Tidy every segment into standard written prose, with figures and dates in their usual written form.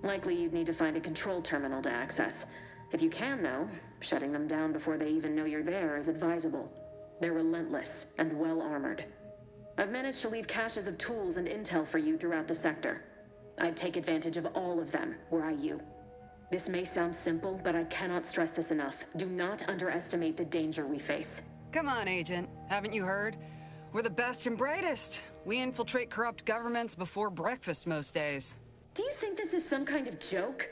Likely you'd need to find a control terminal to access. If you can, though, shutting them down before they even know you're there is advisable. They're relentless and well-armored. I've managed to leave caches of tools and intel for you throughout the sector. I'd take advantage of all of them, were I you. This may sound simple, but I cannot stress this enough. Do not underestimate the danger we face. Come on, Agent. Haven't you heard? We're the best and brightest. We infiltrate corrupt governments before breakfast most days. Do you think this is some kind of joke?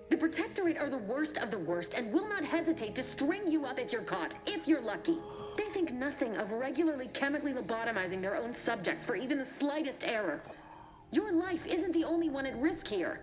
The Protectorate are the worst of the worst and will not hesitate to string you up if you're caught, if you're lucky. They think nothing of regularly chemically lobotomizing their own subjects for even the slightest error. Your life isn't the only one at risk here.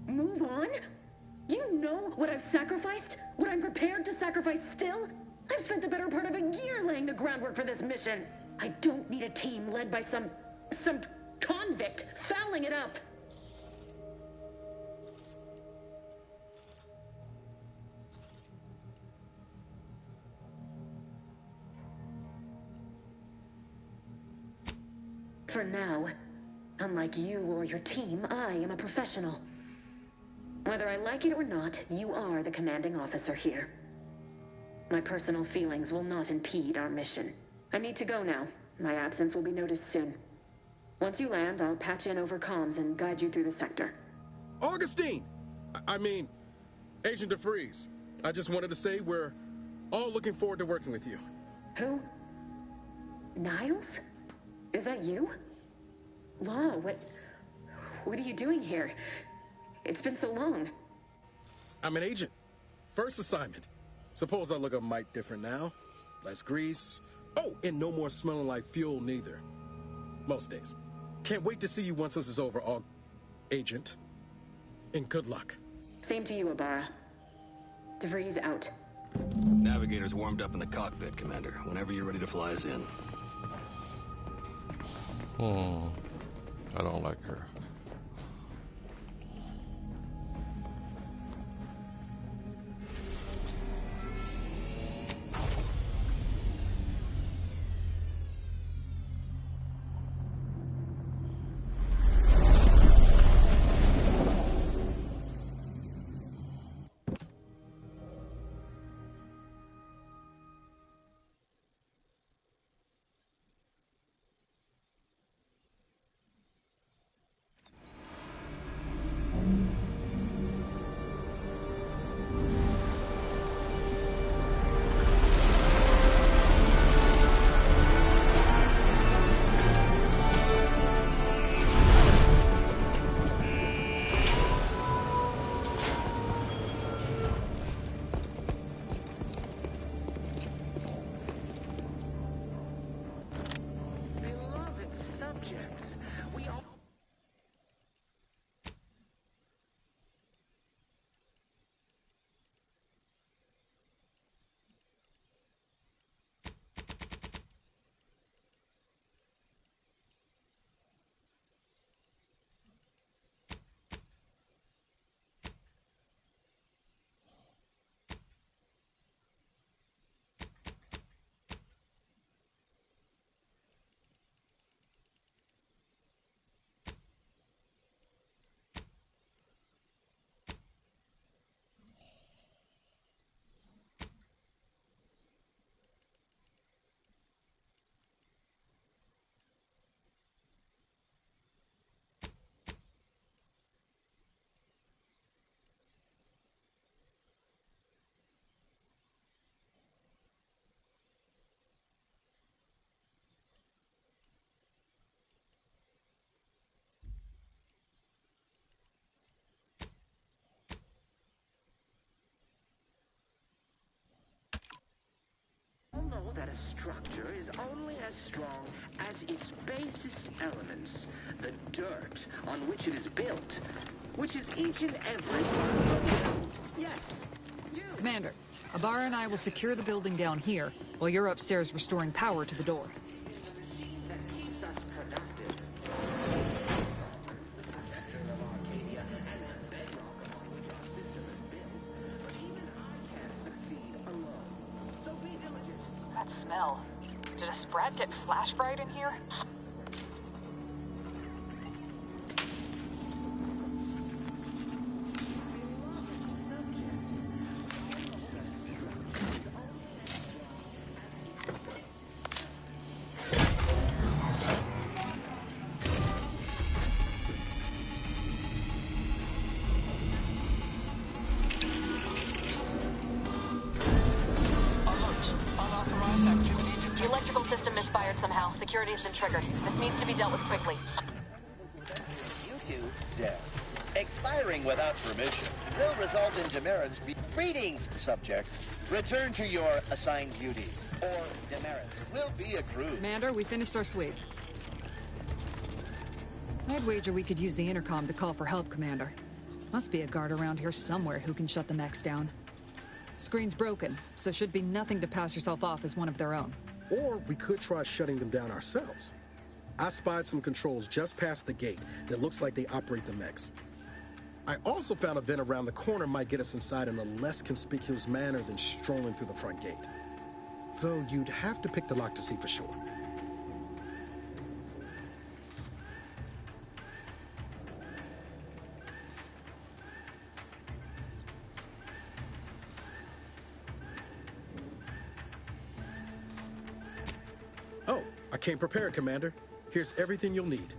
Move on? You know what I've sacrificed? What I'm prepared to sacrifice still? I've spent the better part of a year laying the groundwork for this mission. I don't need a team led by some convict fouling it up. For now, unlike you or your team, I am a professional. Whether I like it or not, you are the commanding officer here. My personal feelings will not impede our mission. I need to go now. My absence will be noticed soon. Once you land, I'll patch in over comms and guide you through the sector. Augustine! I mean, Agent DeFreeze. I just wanted to say we're all looking forward to working with you. Who? Niles? Is that you? Law, what are you doing here? It's been so long. I'm an agent. First assignment. Suppose I look a mite different now. Less grease. Oh, and no more smelling like fuel neither. Most days. Can't wait to see you once this is over, Agent. And good luck. Same to you, Ibarra. DeVries out. Navigator's warmed up in the cockpit, Commander. Whenever you're ready to fly us in. I don't like her. that a structure is only as strong as its basest elements, the dirt on which it is built, which is each and every one of you. Yes, you. Commander, Ibarra and I will secure the building down here, while you're upstairs restoring power to the door. That keeps us productive. That smell. Did a Sprat get flash fried in here? The electrical system misfired somehow. Security has been triggered. This needs to be dealt with quickly. You two, dead. Expiring without permission will result in demerits. Greetings, subject. Return to your assigned duties, or demerits will be accrued. Commander, we finished our sweep. I'd wager we could use the intercom to call for help, Commander. Must be a guard around here somewhere who can shut the mechs down. Screen's broken, so should be nothing to pass yourself off as one of their own. Or we could try shutting them down ourselves. I spied some controls just past the gate that looks like they operate the mechs. I also found a vent around the corner might get us inside in a less conspicuous manner than strolling through the front gate. Though you'd have to pick the lock to see for sure. Oh, I came prepared, Commander. Here's everything you'll need.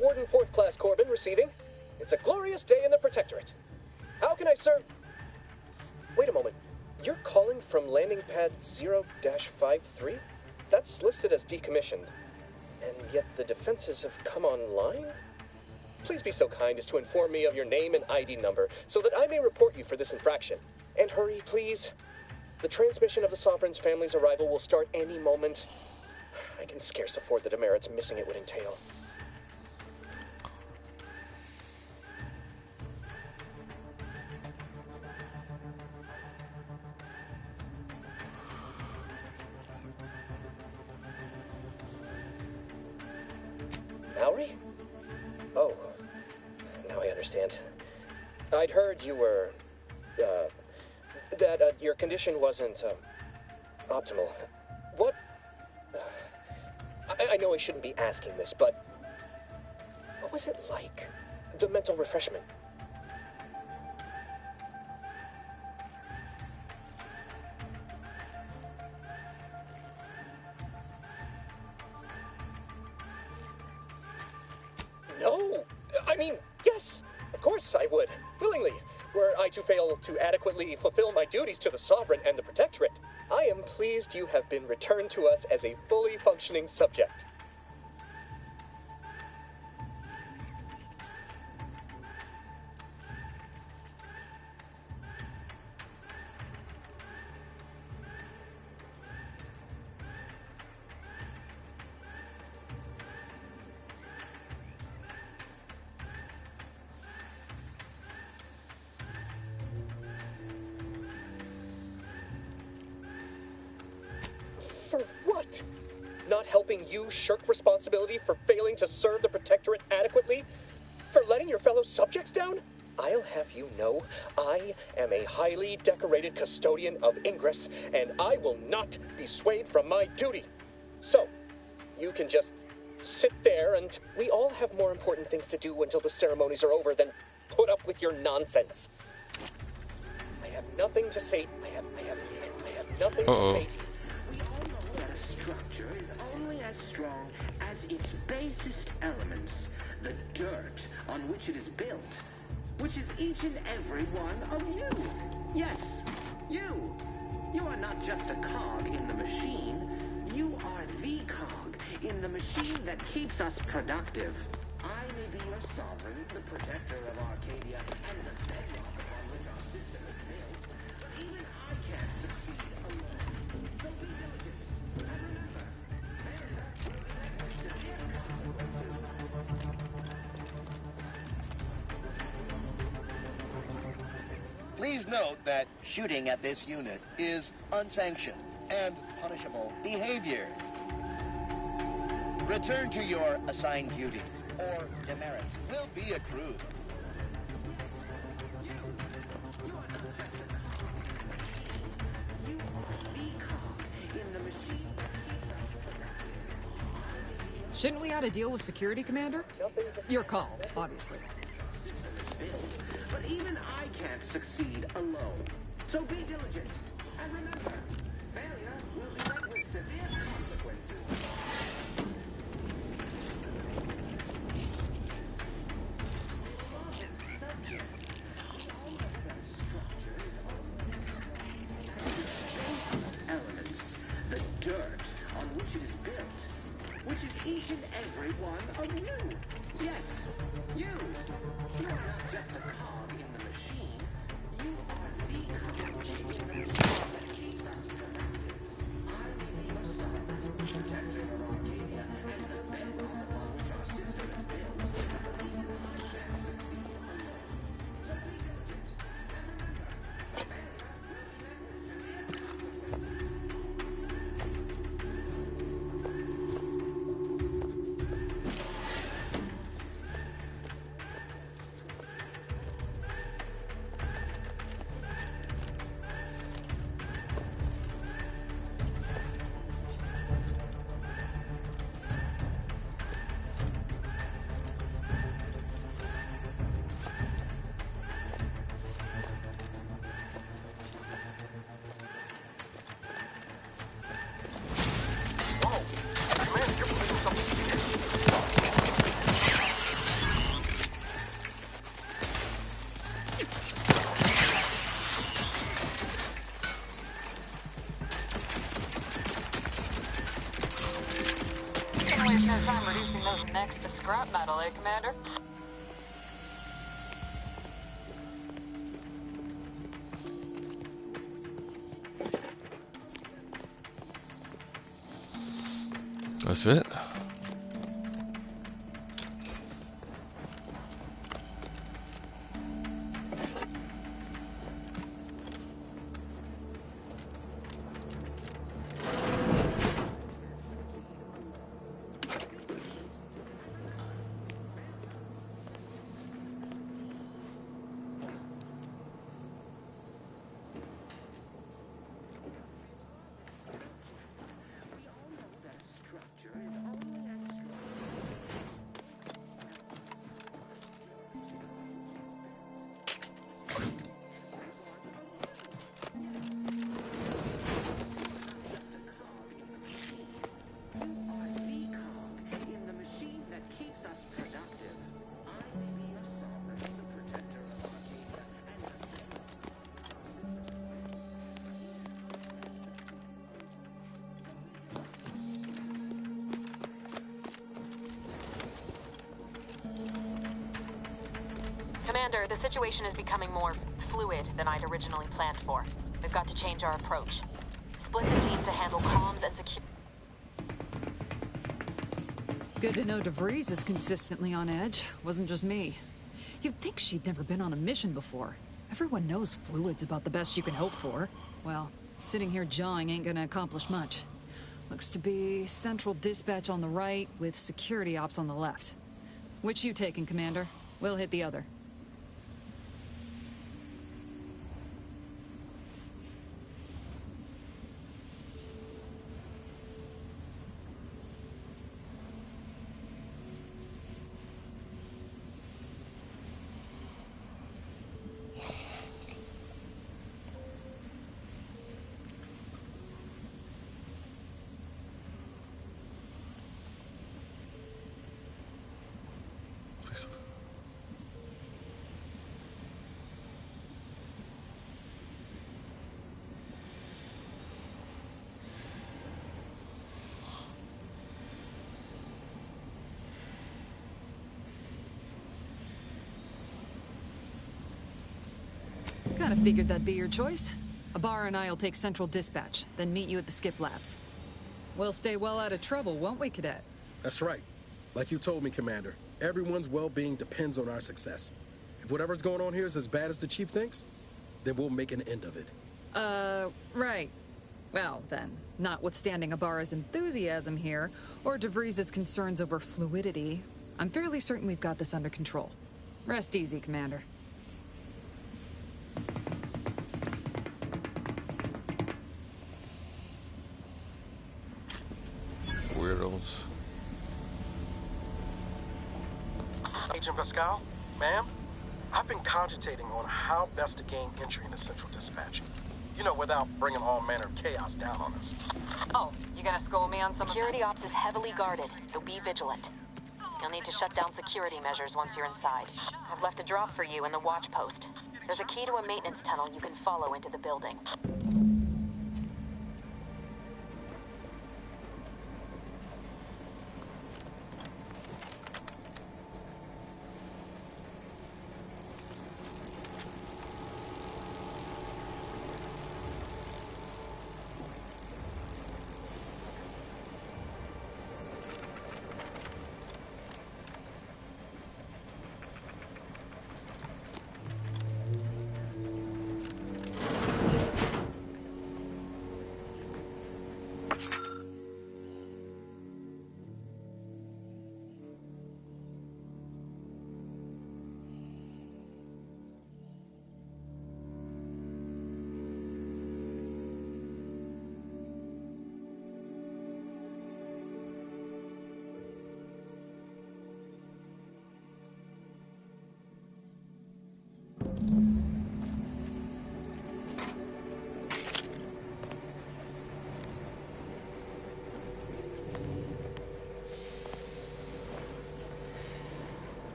Warden 4th Class Corbin receiving. It's a glorious day in the Protectorate. How can I serve? Wait a moment. You're calling from landing pad 0-53? That's listed as decommissioned. And yet the defenses have come online? Please be so kind as to inform me of your name and ID number so that I may report you for this infraction. And hurry, please. The transmission of the Sovereign's family's arrival will start any moment. I can scarce afford the demerits missing it would entail. Mallory? Oh, now I understand. I'd heard you were, that your condition wasn't, optimal. What? I know I shouldn't be asking this, but what was it like? The mental refreshment? No! I mean, yes! Of course I would. Willingly. Were I to fail to adequately fulfill my duties to the Sovereign and the Protectorate, I am pleased you have been returned to us as a fully functioning subject. what? Not helping you shirk responsibility for failing to serve the Protectorate adequately? For letting your fellow subjects down? I'll have you know, I am a highly decorated custodian of Ingress, and I will not be swayed from my duty. So, you can just sit there, and we all have more important things to do until the ceremonies are over than put up with your nonsense. I have nothing to say. I have nothing to say to you. We all know that a structure is only as strong as its basest elements, the dirt on which it is built, which is each and every one of you. Yes, you. You are not just a cog in the machine. You are the cog in the machine that keeps us productive. I may be your sovereign, the protector of Arcadia, and the bedrock upon which our system is built, but even I can't succeed alone. So be diligent, and remember, failure will be met with severe consequences. Please note that shooting at this unit is unsanctioned and punishable behavior. Return to your assigned duties, or demerits will be accrued. You are not just a cog in the machine. You are the cog in the machine that keeps us productive. Shouldn't we add a deal with security, Commander? Your call, obviously. Built, but even I can't succeed alone. So be diligent, and remember, failure will be met with severe consequences. Elements, the dirt on which it is built, which is each and every one of you. Yes, you. You are not just a cog in the machine. You are the cog in the machine that keeps us productive. I may be your son, protector of Arcadia, and the bedrock upon which our system is built. But even I can't succeed alone. So be diligent, and remember, failure will be met with severe consequences. Waste no time reducing those necks to scrap metal, eh, Commander? That's it. Commander, the situation is becoming more fluid than I'd originally planned for. We've got to change our approach. Split the team to handle comms and security. Good to know DeVries is consistently on edge. Wasn't just me. You'd think she'd never been on a mission before. Everyone knows fluid's about the best you can hope for. Well, sitting here jawing ain't gonna accomplish much. Looks to be central dispatch on the right with security ops on the left. Which you taking, Commander? We'll hit the other. Kinda figured that'd be your choice. Ibarra and I'll take central dispatch, then meet you at the skip labs. We'll stay well out of trouble, won't we, Cadet? That's right. Like you told me, Commander, everyone's well-being depends on our success. If whatever's going on here is as bad as the Chief thinks, then we'll make an end of it. Right. Well, then, notwithstanding Ibarra's enthusiasm here, or DeVries' concerns over fluidity, I'm fairly certain we've got this under control. Rest easy, Commander. Weirdos. Agent Pascal, ma'am, I've been cogitating on how best to gain entry into Central Dispatch. You know, without bringing all manner of chaos down on us. Oh, you gonna school me on some security ops is heavily guarded, so be vigilant. You'll need to shut down security measures once you're inside. I've left a drop for you in the watch post. There's a key to a maintenance tunnel you can follow into the building.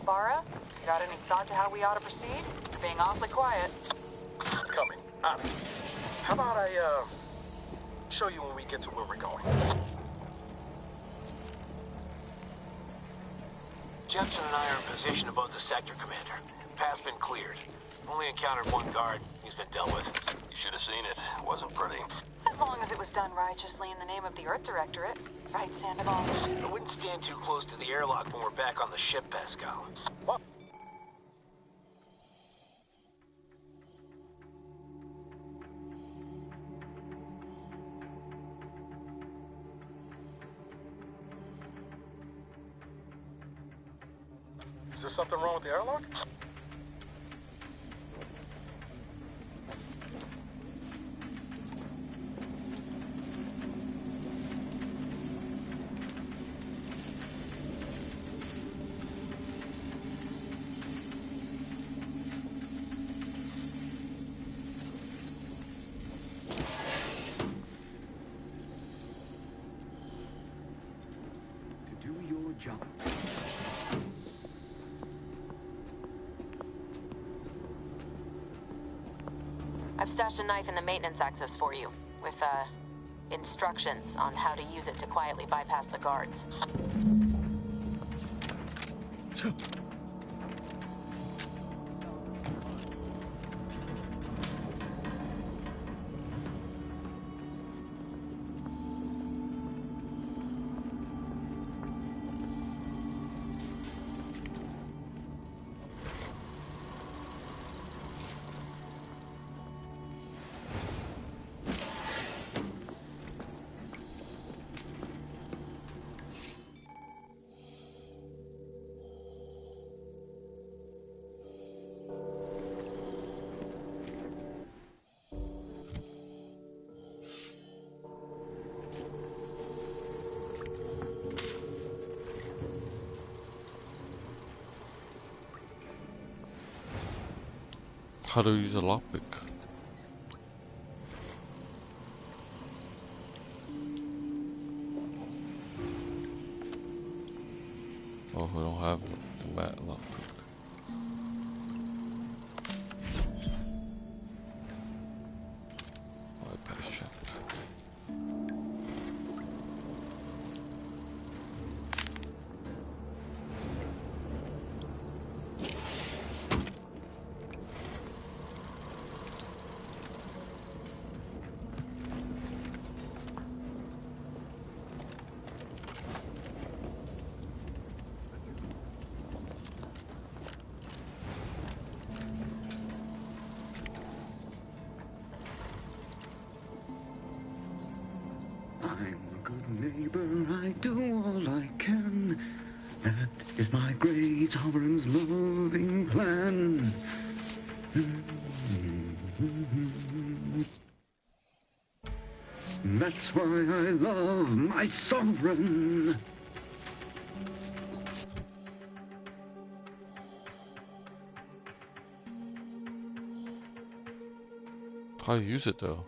Ibarra, got any thought to how we ought to proceed? You're being awfully quiet. Coming. How about I, show you when we get to where we're going? Jensen and I are in position above the sector, Commander. Path's been cleared. Only encountered one guard. He's been dealt with. You should have seen it. It wasn't pretty. As long as it was done righteously in the name of the Earth Directorate. Right, Sandoval? I wouldn't stand too close to the airlock when we're back on the ship, Pascal. What? Is there something wrong with the airlock? To do your job. I've stashed a knife in the maintenance access for you, with, instructions on how to use it to quietly bypass the guards. How to use a lockpick. Oh, we don't have that lockpick. Bypass check. I'm a good neighbor, I do all I can. That is my great sovereign's loving plan. That's why I love my sovereign. How do you use it though?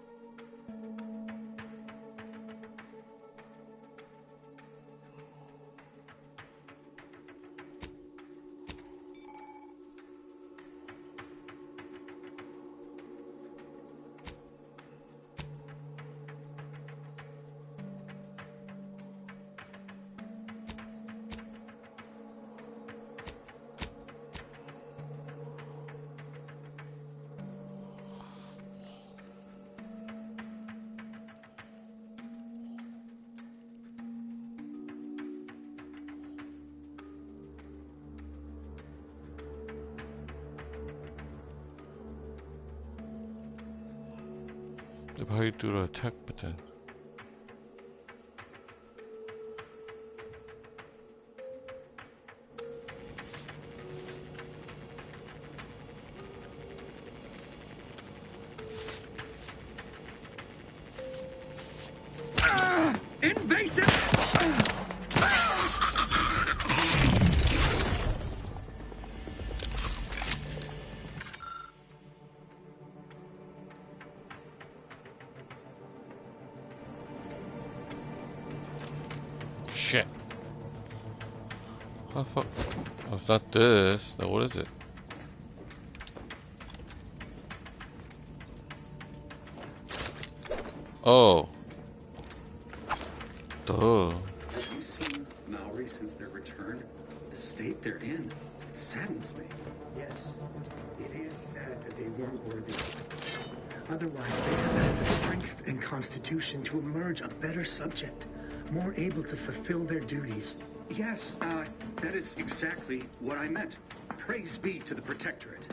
How you do the attack button? Invasive! Shit. Oh fuck. Oh, it's not this. Then what is it? Oh. Duh. Have you seen Maori since their return? The state they're in, it saddens me. Yes, it is sad that they weren't worthy. Otherwise, they have had the strength and constitution to emerge a better subject, more able to fulfill their duties. Yes, that is exactly what I meant. Praise be to the Protectorate.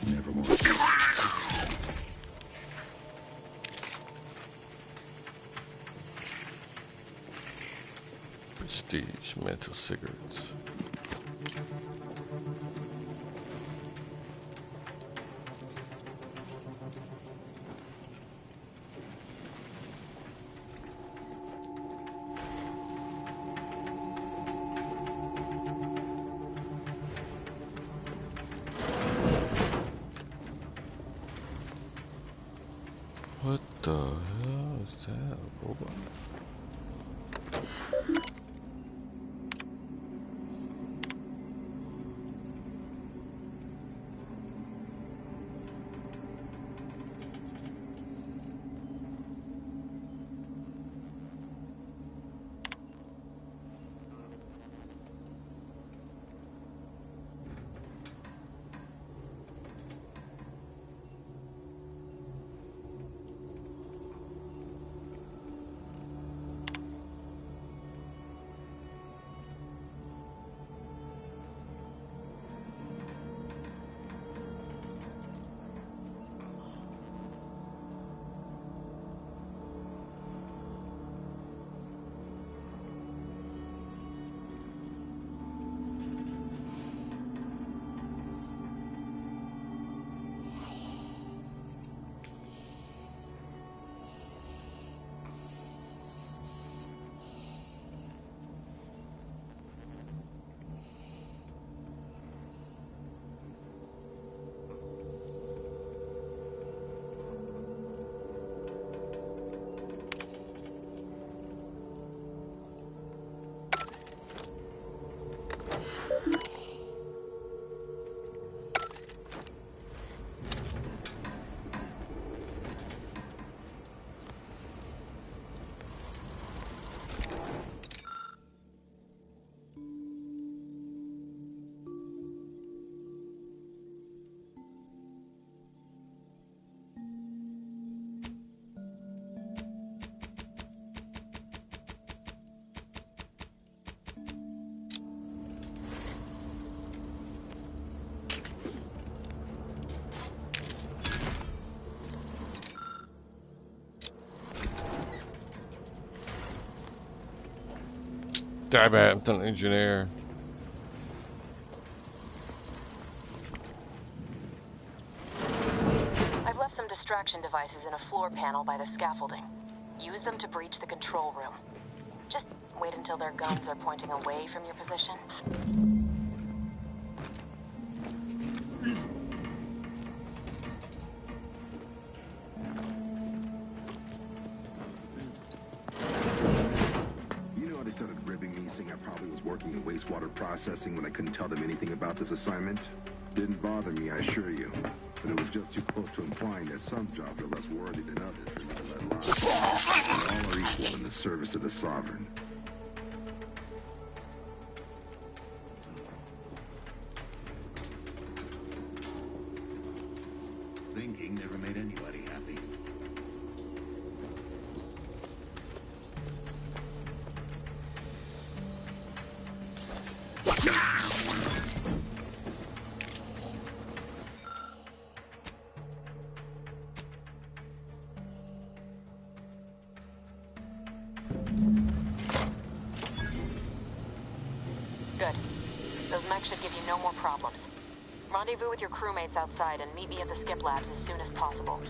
Nevermore. Prestige mental cigarettes. What the hell is that? A robot? Damn it, I'm an engineer. I've left some distraction devices in a floor panel by the scaffolding. Use them to breach the control room. Just wait until their guns are pointing away from your position. Wastewater processing when I couldn't tell them anything about this assignment. Didn't bother me, I assure you. But it was just too close to implying that some jobs are less worthy than others for me to let lie. All are equal in the service of the Sovereign. Thinking never made anybody happy. Good. Those mechs should give you no more problems. Rendezvous with your crewmates outside and meet me at the skip labs as soon as possible.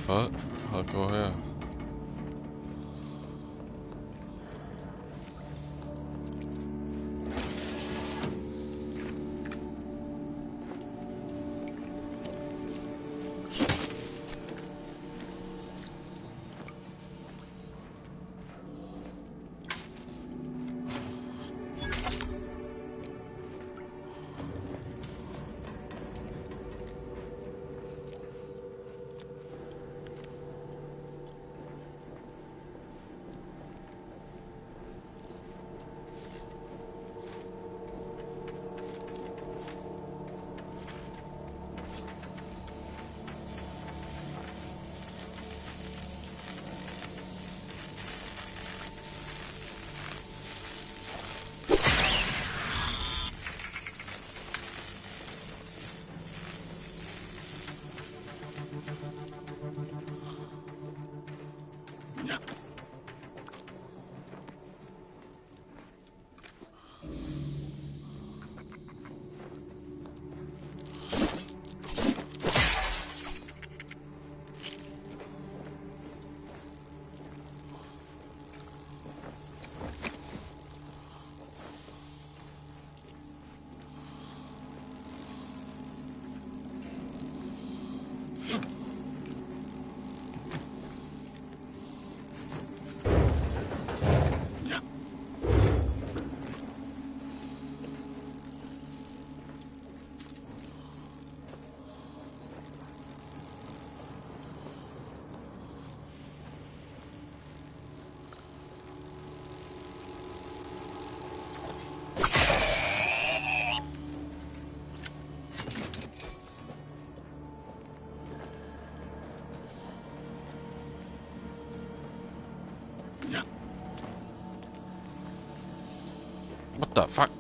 fuck? I'll go here. What the fuck?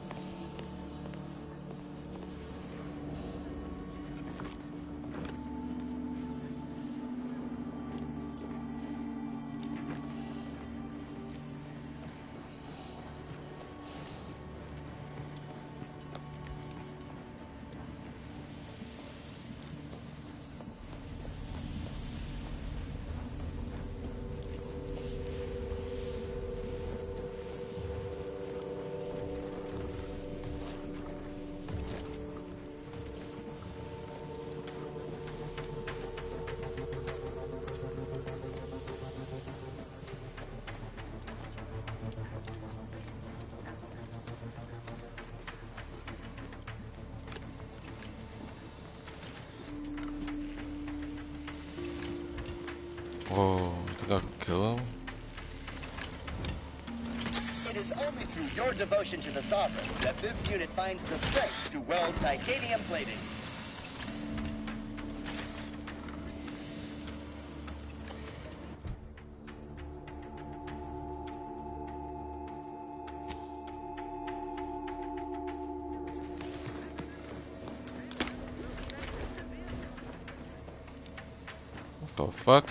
Oh, I think I can kill him? It is only through your devotion to the Sovereign that this unit finds the strength to weld titanium plating. What the fuck?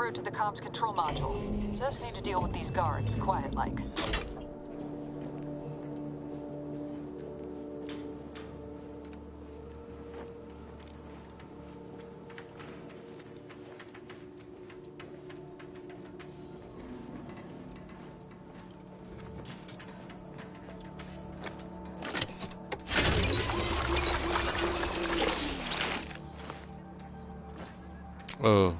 route to the comms control module. Just need to deal with these guards, quiet-like. Oh.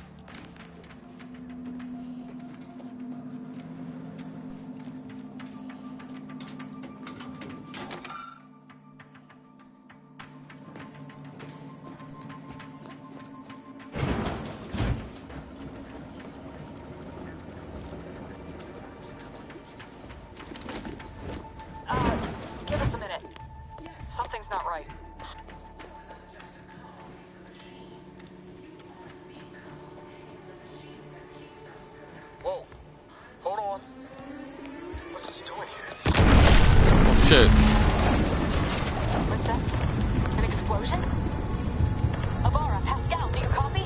Give us a minute. Something's not right. Whoa. Hold on. What's this doing here? Shit. What's that? An explosion? Avara, Pascal, do you copy?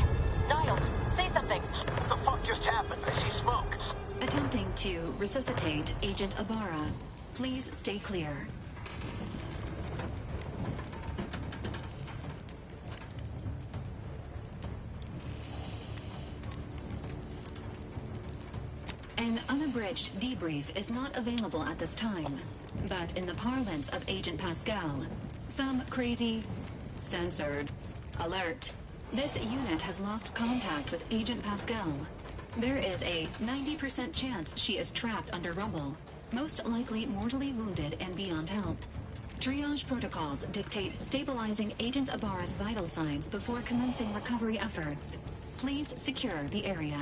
Niles, say something. What the fuck just happened? I see smoke. Attempting to resuscitate Agent Ibarra. Please stay clear. An unabridged debrief is not available at this time, but in the parlance of Agent Pascal, some crazy, censored, alert. This unit has lost contact with Agent Pascal. There is a 90% chance she is trapped under rubble, most likely mortally wounded and beyond help. Triage protocols dictate stabilizing Agent Ibarra's vital signs before commencing recovery efforts. Please secure the area.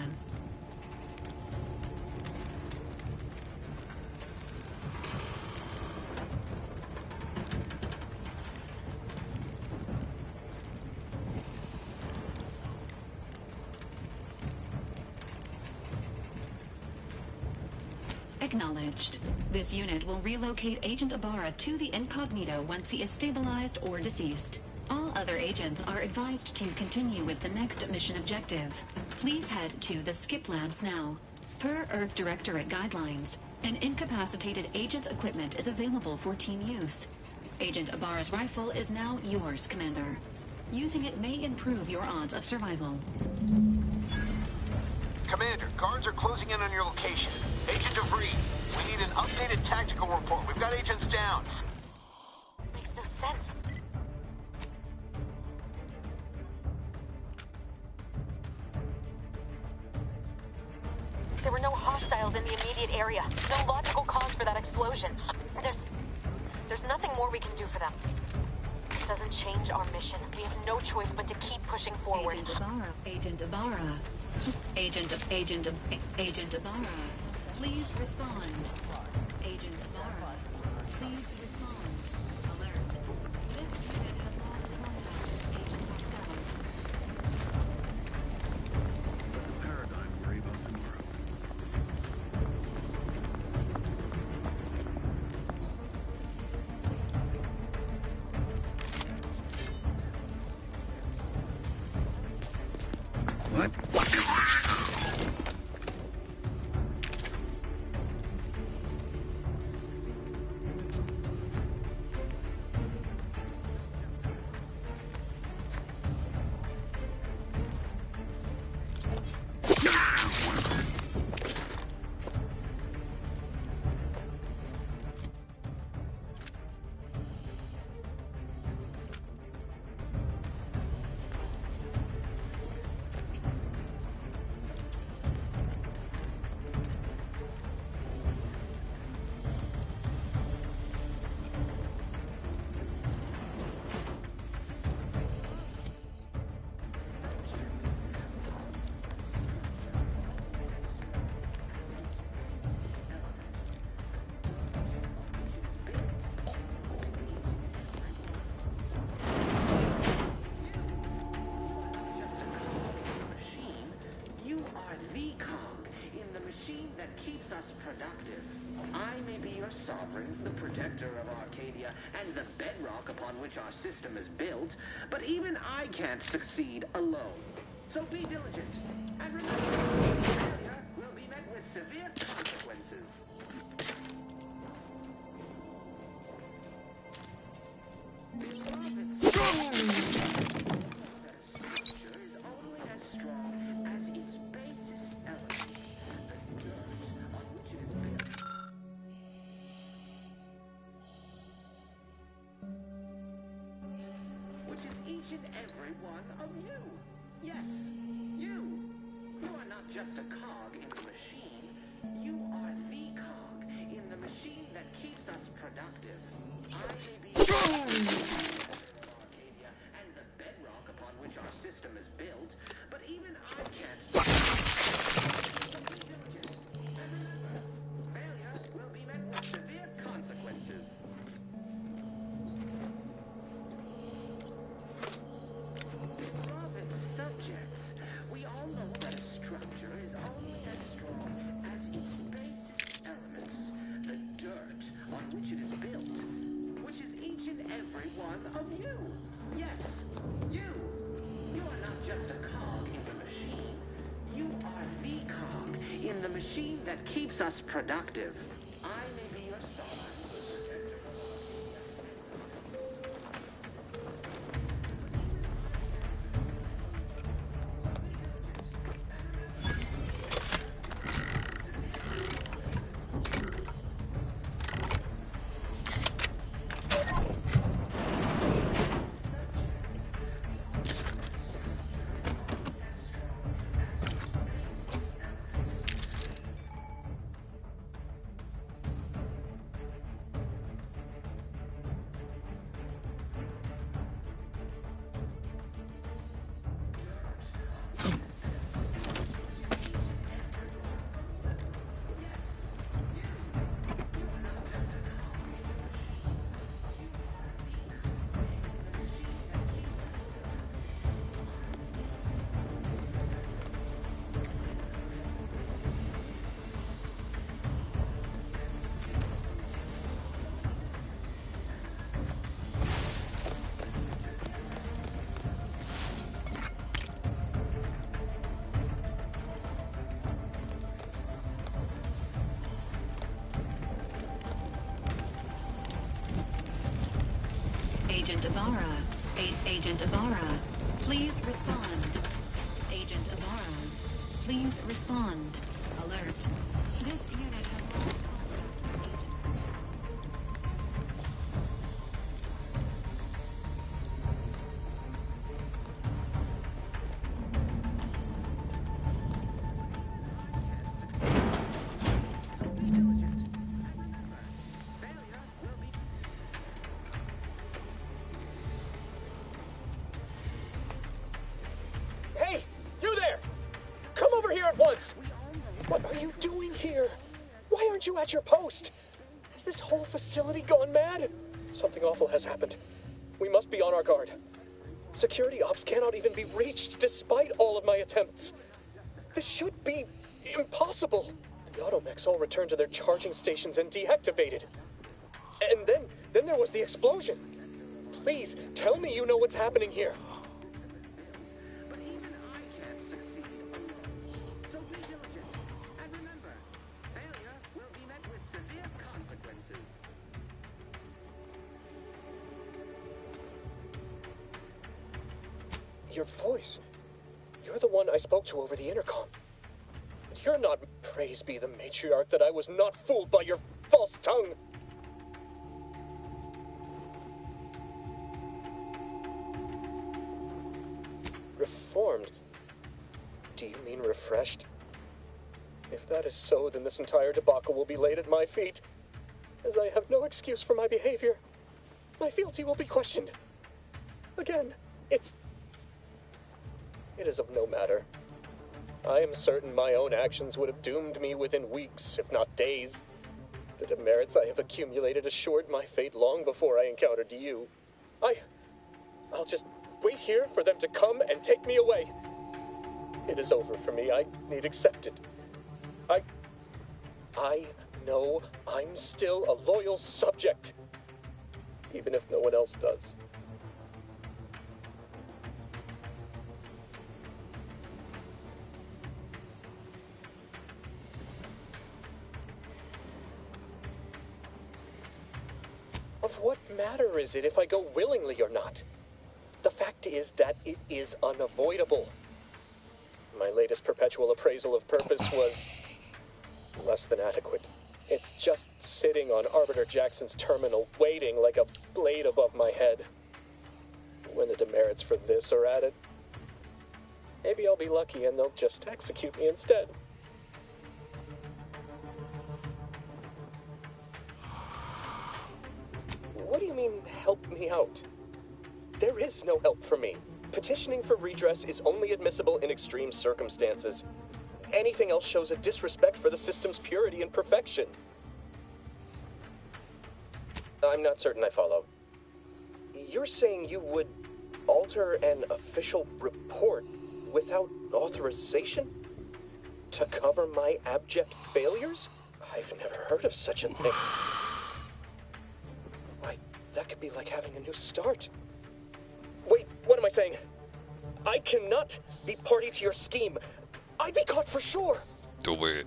Acknowledged. This unit will relocate Agent Ibarra to the incognito once he is stabilized or deceased. All other agents are advised to continue with the next mission objective. Please head to the skip labs now. Per Earth Directorate guidelines, an incapacitated agent's equipment is available for team use. Agent Ibarra's rifle is now yours, Commander. Using it may improve your odds of survival. Commander, guards are closing in on your location. Agent DeVries, we need an updated tactical report. We've got agents down. Makes no sense. There were no hostiles in the immediate area. No logical cause for that explosion. There's nothing more we can do for them. It doesn't change our mission. We have no choice but to keep pushing forward. Agent Ibarra. Agent Ibarra. Please respond. Agent Ibarra. Please respond. Alert. This unit has lost contact with Agent Pascal. Paradigm worry about tomorrow. What? Sovereign, the protector of Arcadia, and the bedrock upon which our system is built, but even I can't succeed alone. So be diligent. And remember, failure will be met with severe consequences. Each and every one of you. Yes, you. You are not just a cog in the machine. You are the cog in the machine that keeps us productive. I may be Arcadia and the bedrock upon which our system is built, but even I can't. And remember, failure will be met with severe consequences. Subjects, we all know that a structure is only as strong as its basis elements, the dirt on which it is built, which is each and every one of you. Yes, you. You are not just a cog in the machine. You are the cog in the machine that keeps us productive. I may be your sovereign. Agent Ibarra. Agent Ibarra, please respond. Agent Ibarra, please respond. Alert. This unit has lost contact with Hey, you there! Come over here at once! What are you doing here? Why aren't you at your post? Has this whole facility gone mad? Something awful has happened. We must be on our guard. Security ops cannot even be reached despite all of my attempts. This should be impossible. The automechs all returned to their charging stations and deactivated. And then there was the explosion. Please, tell me you know what's happening here. But even I can't succeed alone. So be diligent. And remember, failure will be met with severe consequences. Your voice. You're the one I spoke to over the intercom. You're not. Praise be the matriarch that I was not fooled by your false tongue. Reformed? Do you mean refreshed? If that is so, then this entire debacle will be laid at my feet, as I have no excuse for my behavior. My fealty will be questioned. Again, it is of no matter. I am certain my own actions would have doomed me within weeks, if not days. The demerits I have accumulated assured my fate long before I encountered you. I'll just wait here for them to come and take me away. It is over for me. I need accept it. I know I'm still a loyal subject, even if no one else does. matter is it if I go willingly or not? The fact is that it is unavoidable. My latest perpetual appraisal of purpose was less than adequate. It's just sitting on Arbiter Jackson's terminal, waiting like a blade above my head. When the demerits for this are added, maybe I'll be lucky and they'll just execute me instead. What do you mean, help me out? There is no help for me. Petitioning for redress is only admissible in extreme circumstances. Anything else shows a disrespect for the system's purity and perfection. I'm not certain I follow. You're saying you would alter an official report without authorization? To cover my abject failures? I've never heard of such a thing. Why, that could be like having a new start. Wait, what am I saying? I cannot be party to your scheme. I'd be caught for sure. Do it.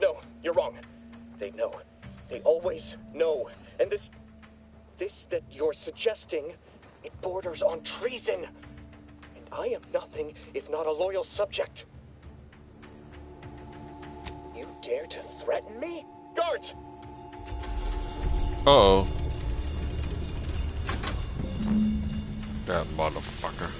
No, you're wrong. They know. They always know. And this that you're suggesting, it borders on treason. And I am nothing if not a loyal subject. You dare to threaten me? Guards! Uh-oh. That motherfucker.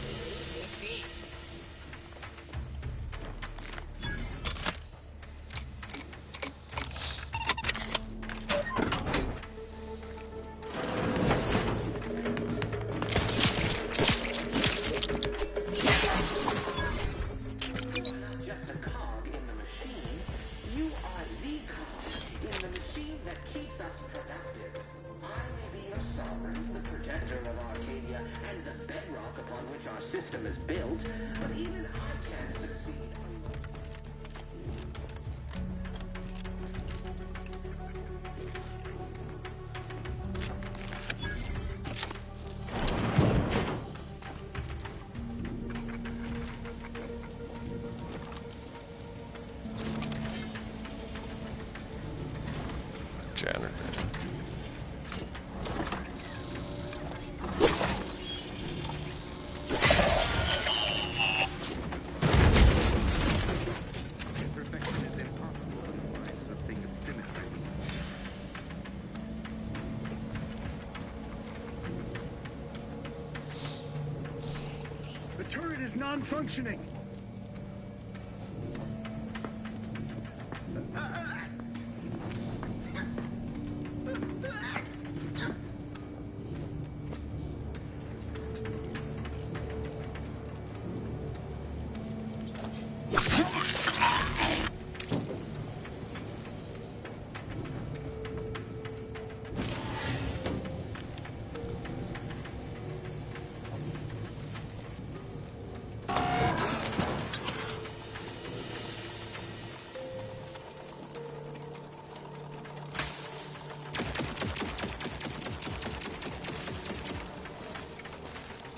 Non-functioning.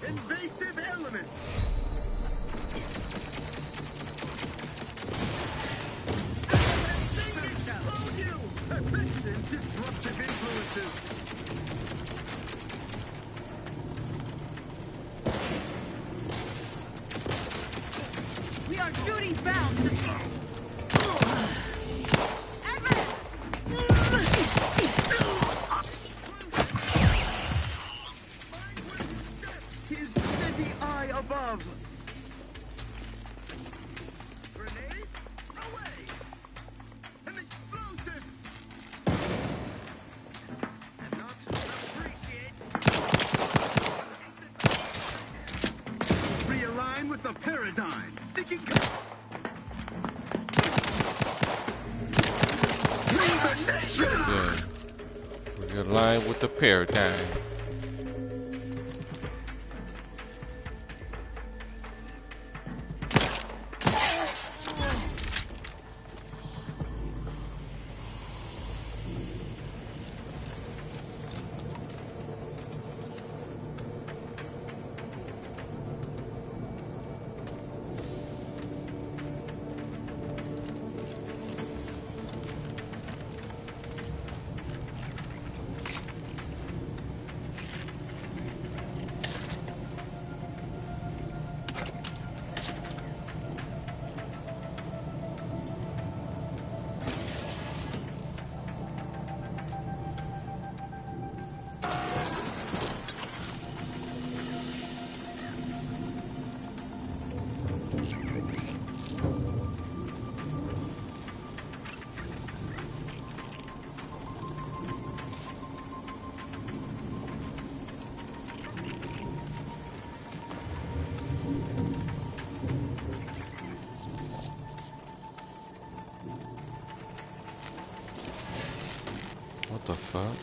Invasive elements! Persistent disruptive influences! We are duty bound to... Above. Grenade away. An explosive. And not appreciate. Realign with the paradigm. Seeking. Yeah. Realign with the paradigm. What the fuck?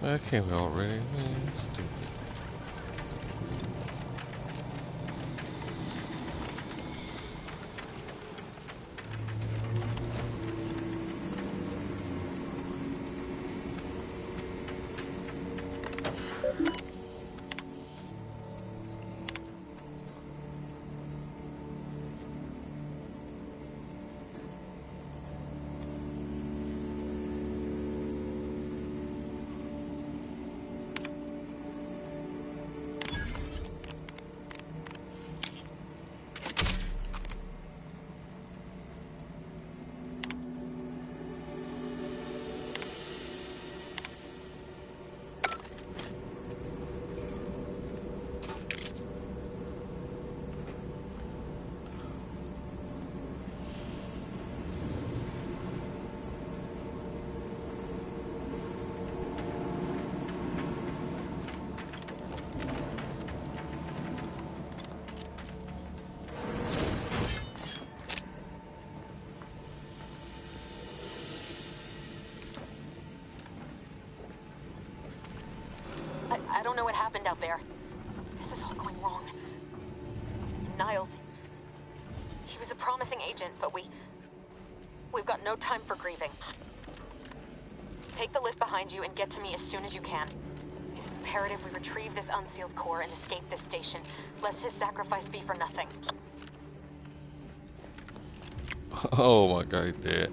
That came out already. Man, stupid. I don't know what happened out there. This is all going wrong. Niles. He was a promising agent, but we've got no time for grieving. Take the lift behind you and get to me as soon as you can. It's imperative we retrieve this unsealed core and escape this station, lest his sacrifice be for nothing. Oh my god, he's dead.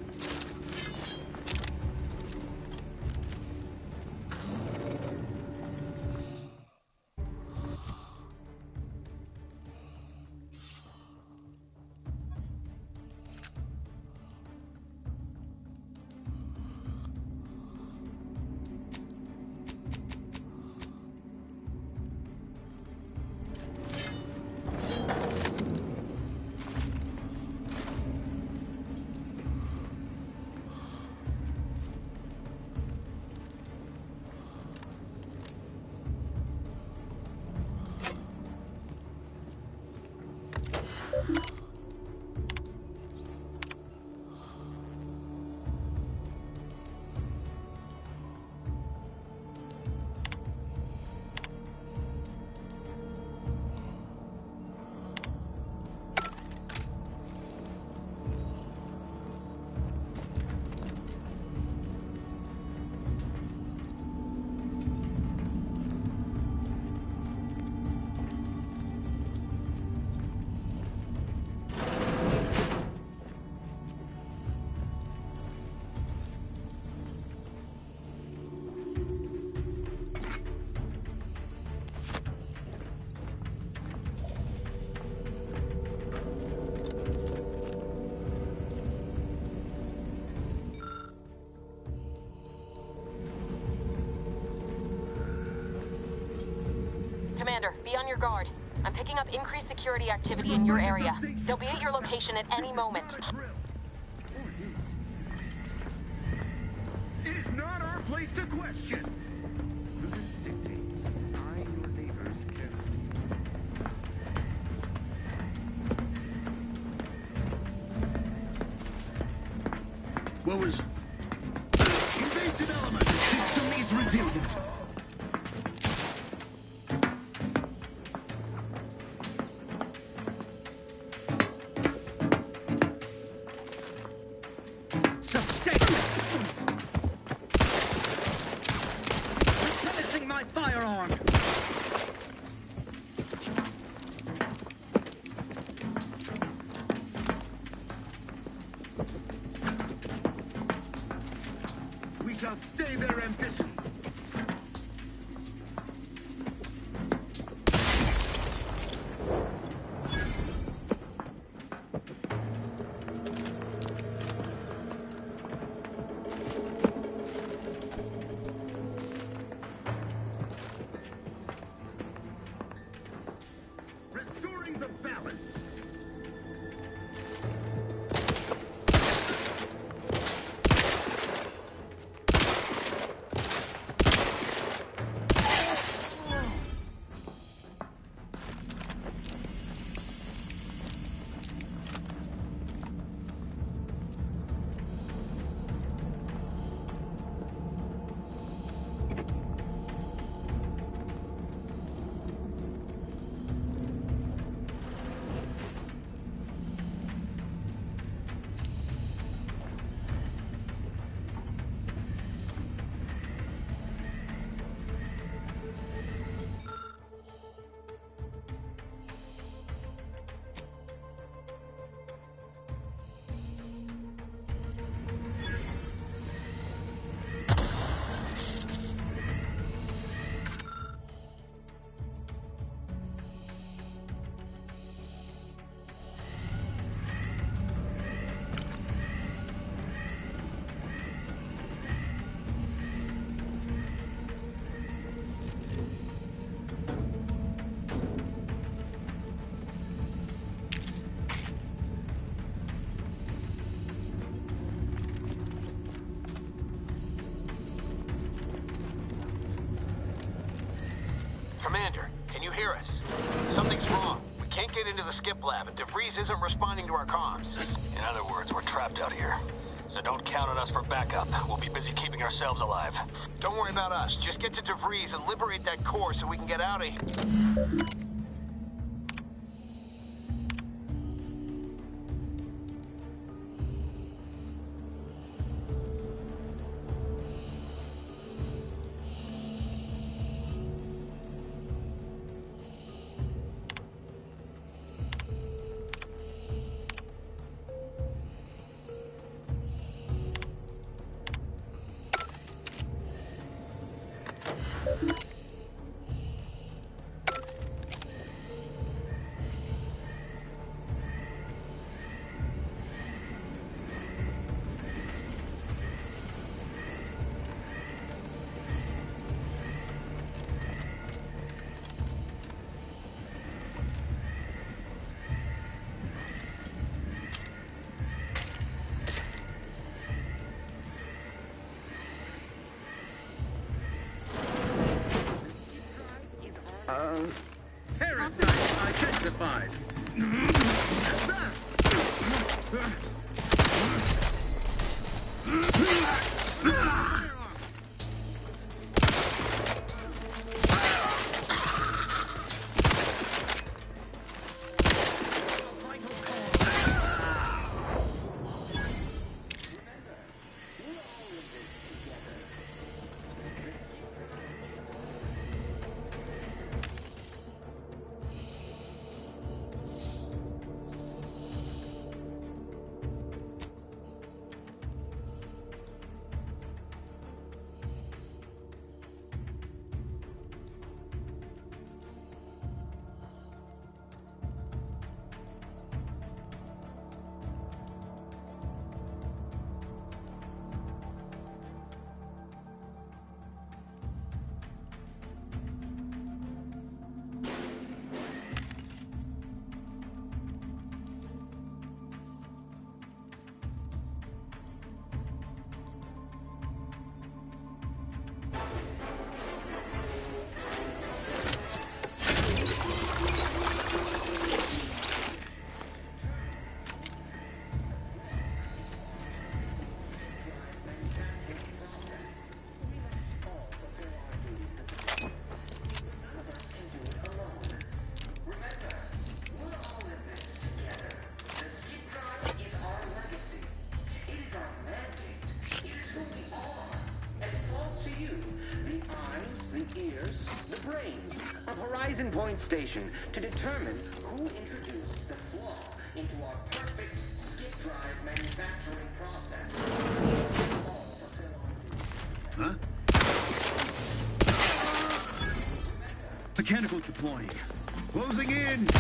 Commander, be on your guard. I'm picking up increased security activity in your area. They'll be at your location at any moment. It is not our place to question. Prudence dictates. Eye your neighbors carefully. What was... Invasive element! System needs resilience! Stay their ambitions. Restoring the balance. the skip lab, and DeVries isn't responding to our comms. In other words, we're trapped out here. So don't count on us for backup. We'll be busy keeping ourselves alive. Don't worry about us. Just get to DeVries and liberate that core so we can get out of here. Parasite identified. Horizon Point Station to determine who introduced the flaw into our perfect skip drive manufacturing process. Huh? Mechanicals deploying. Closing in. To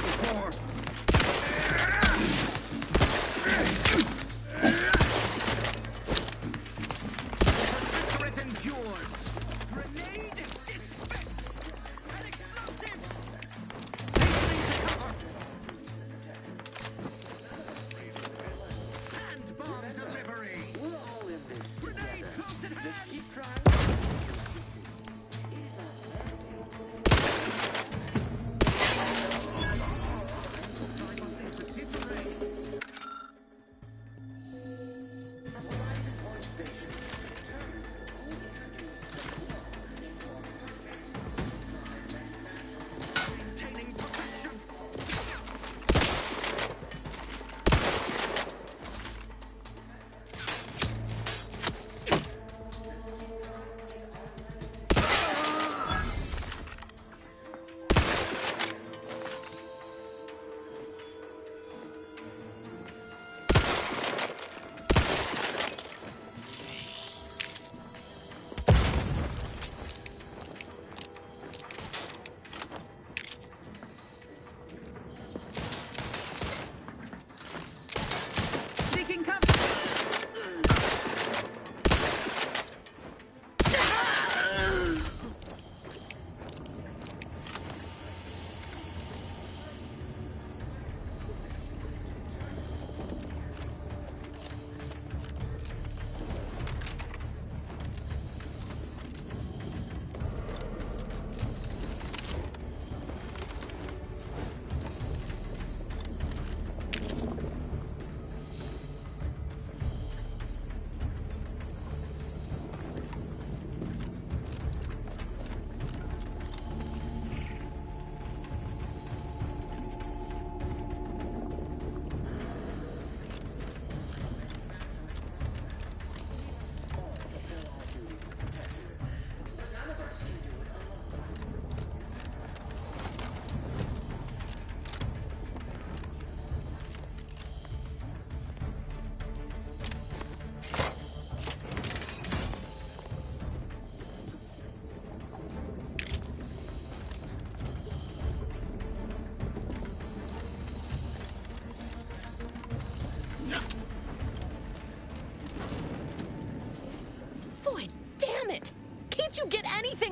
the floor.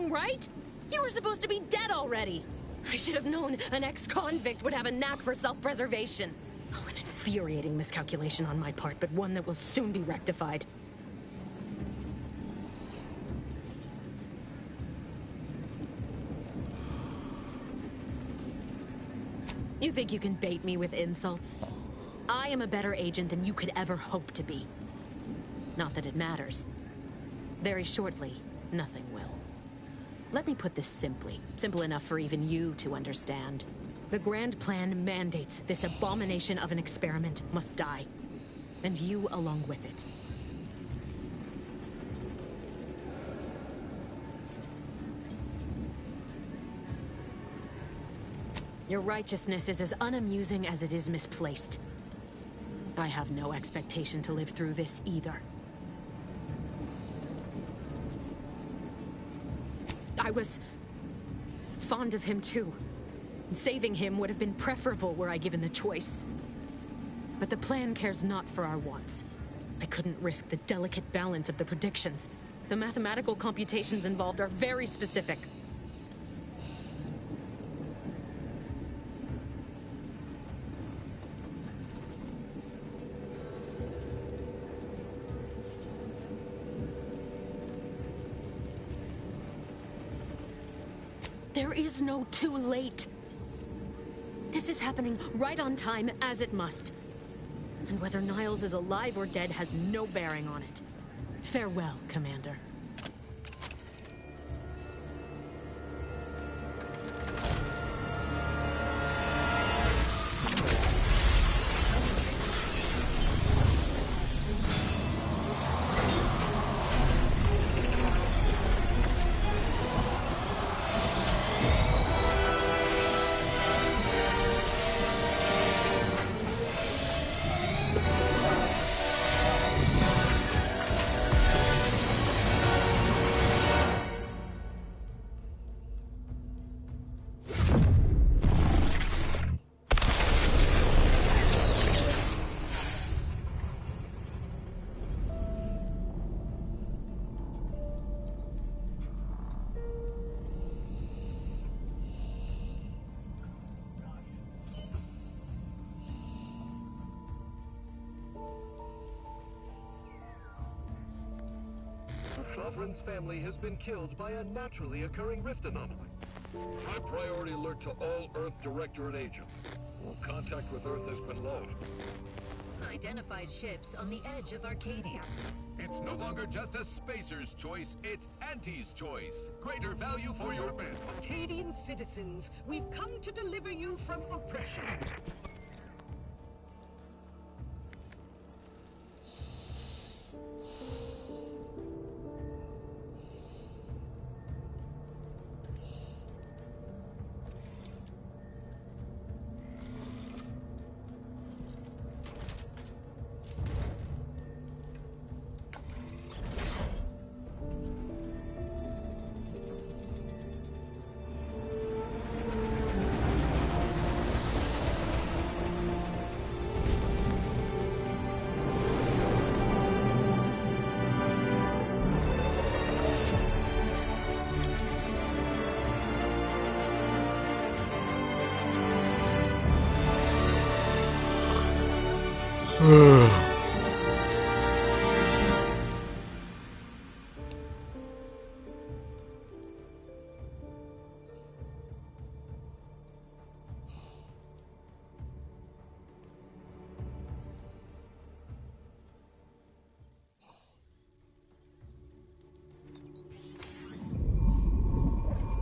anything right? You were supposed to be dead already. I should have known an ex-convict would have a knack for self-preservation. Oh, an infuriating miscalculation on my part, but one that will soon be rectified. You think you can bait me with insults? I am a better agent than you could ever hope to be. Not that it matters. Very shortly, nothing will. Let me put this simply. Simple enough for even you to understand. The Grand Plan mandates this abomination of an experiment must die. And you along with it. Your righteousness is as unamusing as it is misplaced. I have no expectation to live through this either. I was fond of him too. Saving him would have been preferable were I given the choice. But the plan cares not for our wants. I couldn't risk the delicate balance of the predictions. The mathematical computations involved are very specific. There is no too late. This is happening right on time, as it must. And whether Niles is alive or dead has no bearing on it. Farewell, Commander. Sovereign's family has been killed by a naturally occurring rift anomaly. High priority alert to all Earth Directorate agents. Contact with Earth has been low. Identified ships on the edge of Arcadia. It's no longer just a spacer's choice, it's Auntie's choice. Greater value for your men. Arcadian citizens, we've come to deliver you from oppression.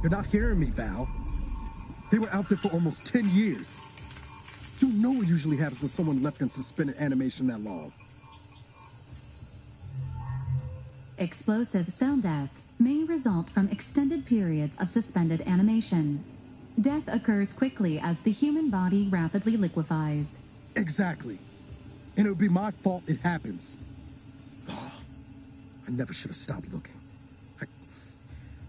You're not hearing me, Val. They were out there for almost 10 years. You know what usually happens when someone left in suspended animation that long. Explosive cell death may result from extended periods of suspended animation. Death occurs quickly as the human body rapidly liquefies. Exactly. And it would be my fault it happens. Oh, I never should have stopped looking.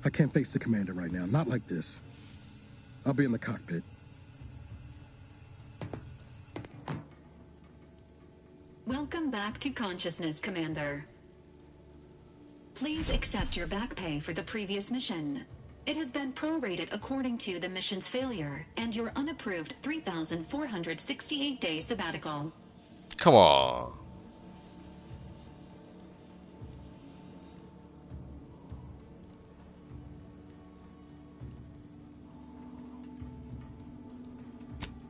I can't face the commander right now, not like this. I'll be in the cockpit. Welcome back to consciousness, Commander. Please accept your back pay for the previous mission. It has been prorated according to the mission's failure and your unapproved 3,468-day sabbatical. Come on.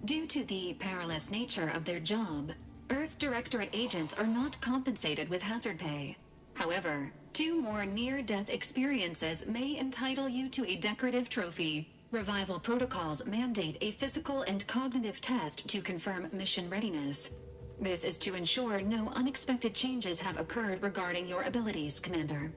Due to the perilous nature of their job, Earth Directorate agents are not compensated with hazard pay. However, 2 more near-death experiences may entitle you to a decorative trophy. Revival protocols mandate a physical and cognitive test to confirm mission readiness. This is to ensure no unexpected changes have occurred regarding your abilities, Commander.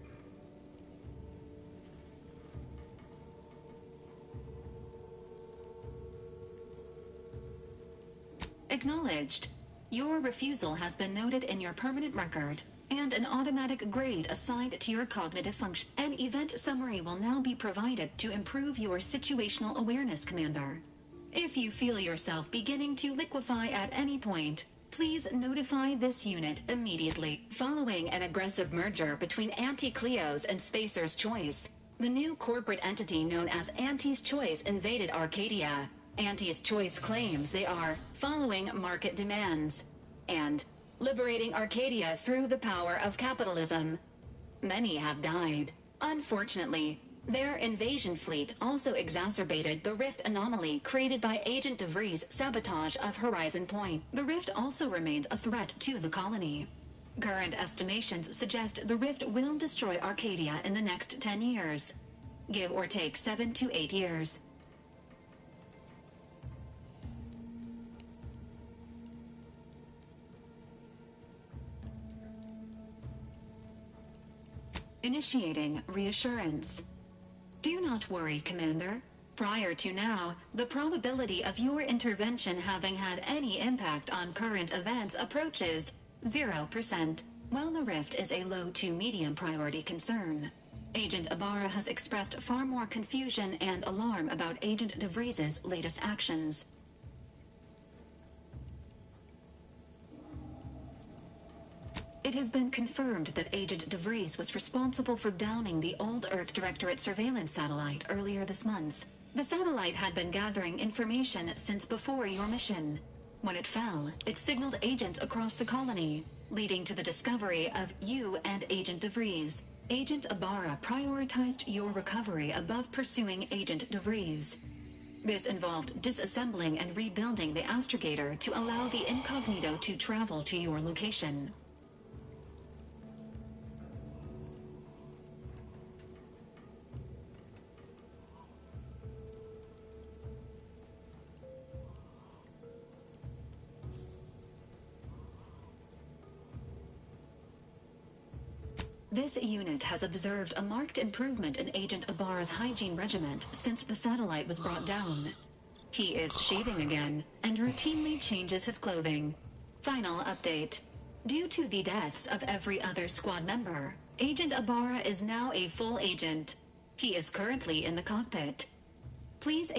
Acknowledged. Your refusal has been noted in your permanent record, and an automatic grade assigned to your cognitive function. An event summary will now be provided to improve your situational awareness, Commander. If you feel yourself beginning to liquefy at any point, please notify this unit immediately. Following an aggressive merger between Anti-Cleos and Spacer's Choice, the new corporate entity known as Anti's Choice invaded Arcadia. Anti's Choice claims they are following market demands and liberating Arcadia through the power of capitalism. Many have died. Unfortunately, their invasion fleet also exacerbated the rift anomaly created by Agent DeVries' sabotage of Horizon Point. The rift also remains a threat to the colony. Current estimations suggest the rift will destroy Arcadia in the next 10 years. Give or take 7 to 8 years. Initiating reassurance. Do not worry, Commander. Prior to now, the probability of your intervention having had any impact on current events approaches 0%, while the rift is a low to medium priority concern. Agent Ibarra has expressed far more confusion and alarm about Agent DeVries' latest actions. It has been confirmed that Agent DeVries was responsible for downing the old Earth Directorate surveillance satellite earlier this month. The satellite had been gathering information since before your mission. When it fell, it signaled agents across the colony, leading to the discovery of you and Agent DeVries. Agent Ibarra prioritized your recovery above pursuing Agent DeVries. This involved disassembling and rebuilding the astrogator to allow the incognito to travel to your location. This unit has observed a marked improvement in Agent Ibarra's hygiene regimen since the satellite was brought down. He is shaving again and routinely changes his clothing. Final update. Due to the deaths of every other squad member, Agent Ibarra is now a full agent. He is currently in the cockpit. Please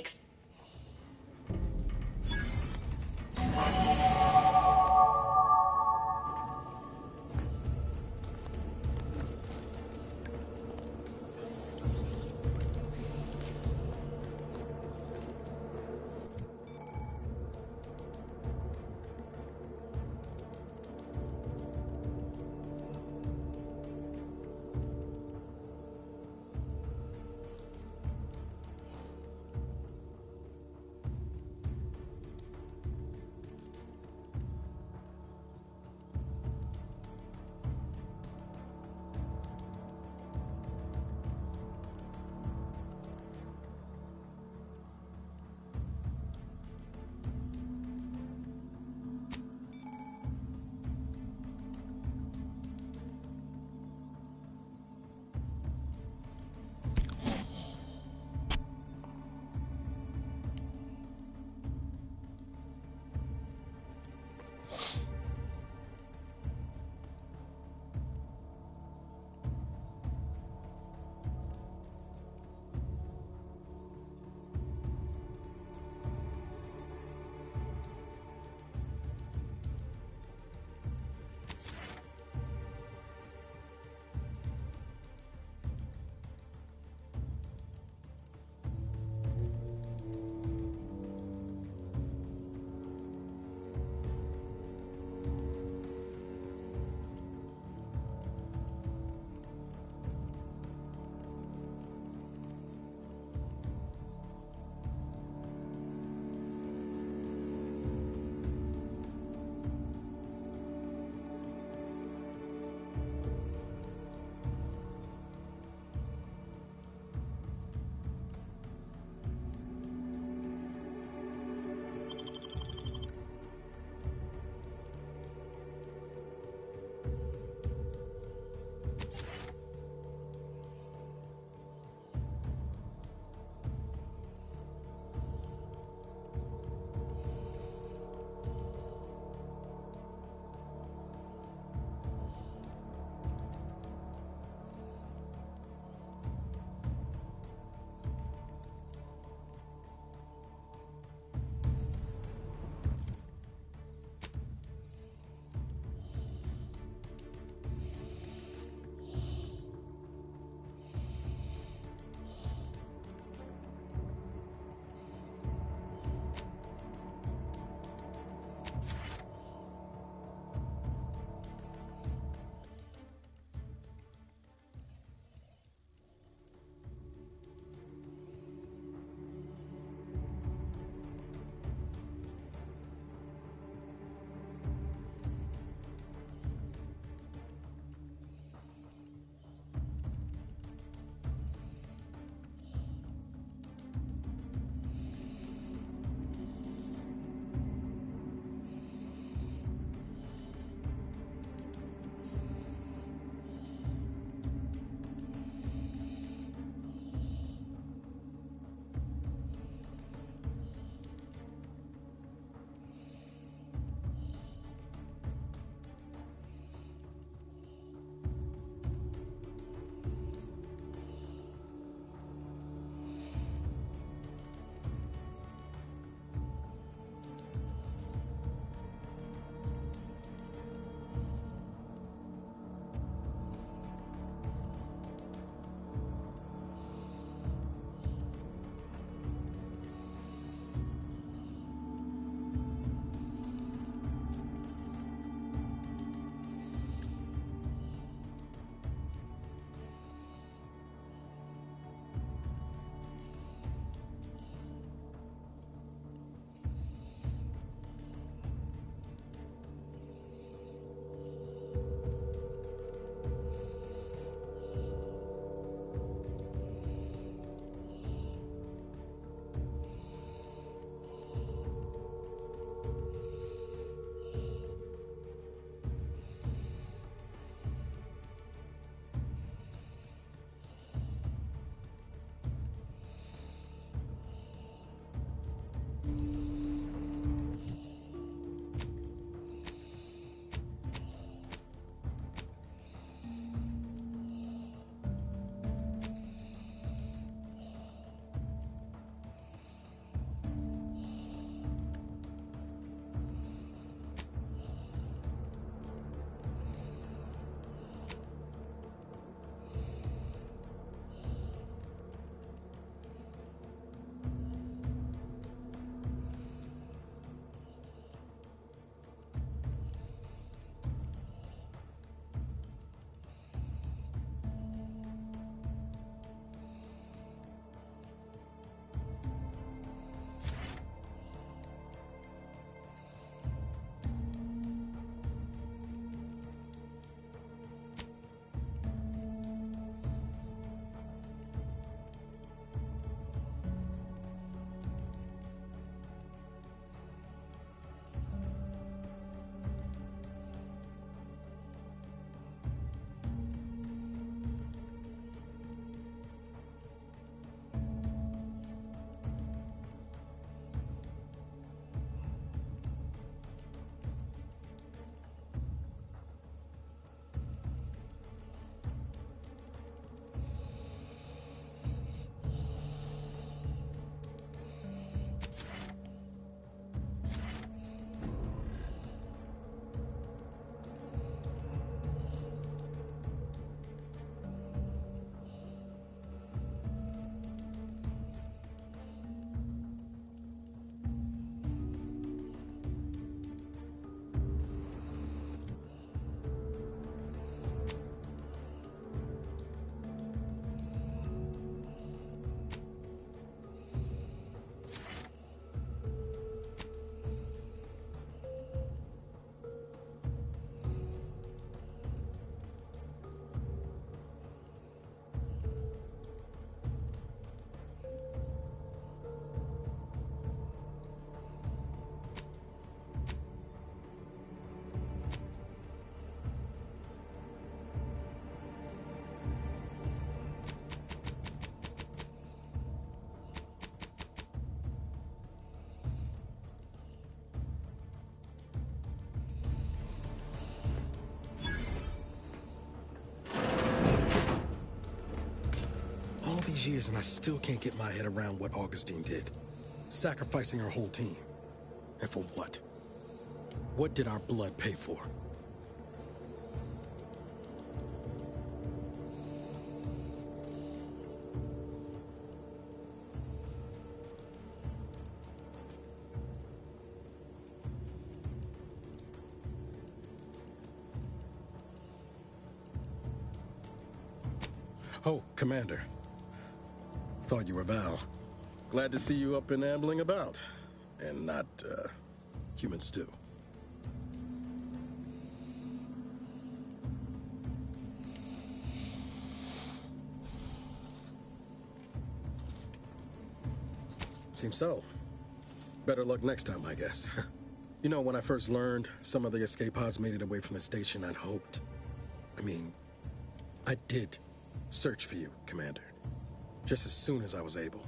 these years and I still can't get my head around what Augustine did. Sacrificing her whole team. And for what? What did our blood pay for? Oh, Commander. Thought you were Val. Glad to see you up and ambling about. And not, human stew. Seems so. Better luck next time, I guess. You know, when I first learned some of the escape pods made it away from the station, I'd hoped. I did search for you, Commander. Just as soon as I was able.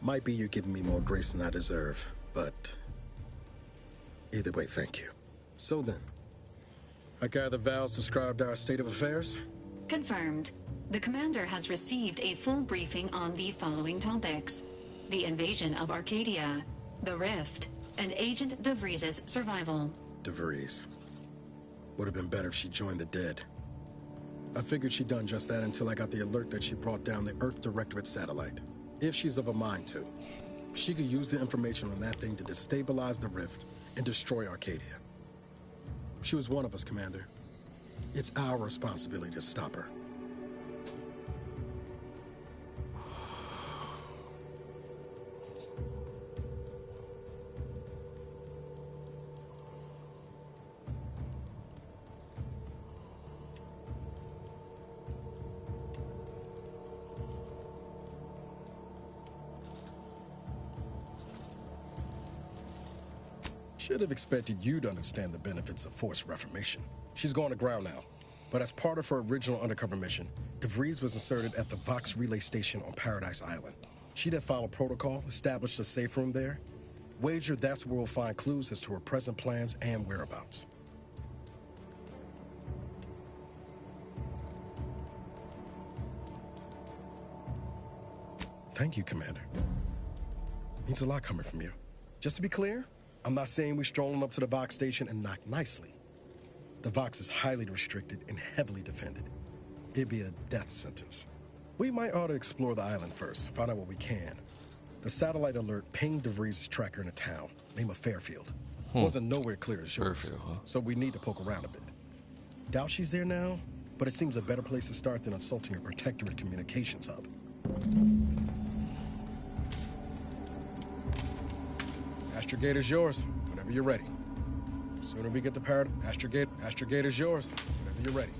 Might be you're giving me more grace than I deserve, but either way, thank you. So then, I gather Val's described our state of affairs? Confirmed. The commander has received a full briefing on the following topics: the invasion of Arcadia, the Rift, and Agent DeVries's survival. DeVries. Would have been better if she joined the dead. I figured she'd done just that until I got the alert that she brought down the Earth Directorate satellite. If she's of a mind to, she could use the information on that thing to destabilize the Rift and destroy Arcadia. She was one of us, Commander. It's our responsibility to stop her. Should have expected you to understand the benefits of forced reformation. She's gone to ground now, but as part of her original undercover mission, DeVries was inserted at the Vox Relay Station on Paradise Island. She'd have followed protocol, established a safe room there. Wager that's where we'll find clues as to her present plans and whereabouts. Thank you, Commander. Means a lot coming from you. Just to be clear, I'm not saying we're strolling up to the Vox station and knock nicely. The Vox is highly restricted and heavily defended. It'd be a death sentence. We might ought to explore the island first, find out what we can. The satellite alert pinged DeVries' tracker in a town, name of Fairfield. Wasn't nowhere clear as yours, Fairfield, huh? So we need to poke around a bit. Doubt she's there now, but it seems a better place to start than assaulting her Protectorate communications hub. Astrogate is yours, whenever you're ready. Sooner we get to Paradise, Astrogate is yours, whenever you're ready.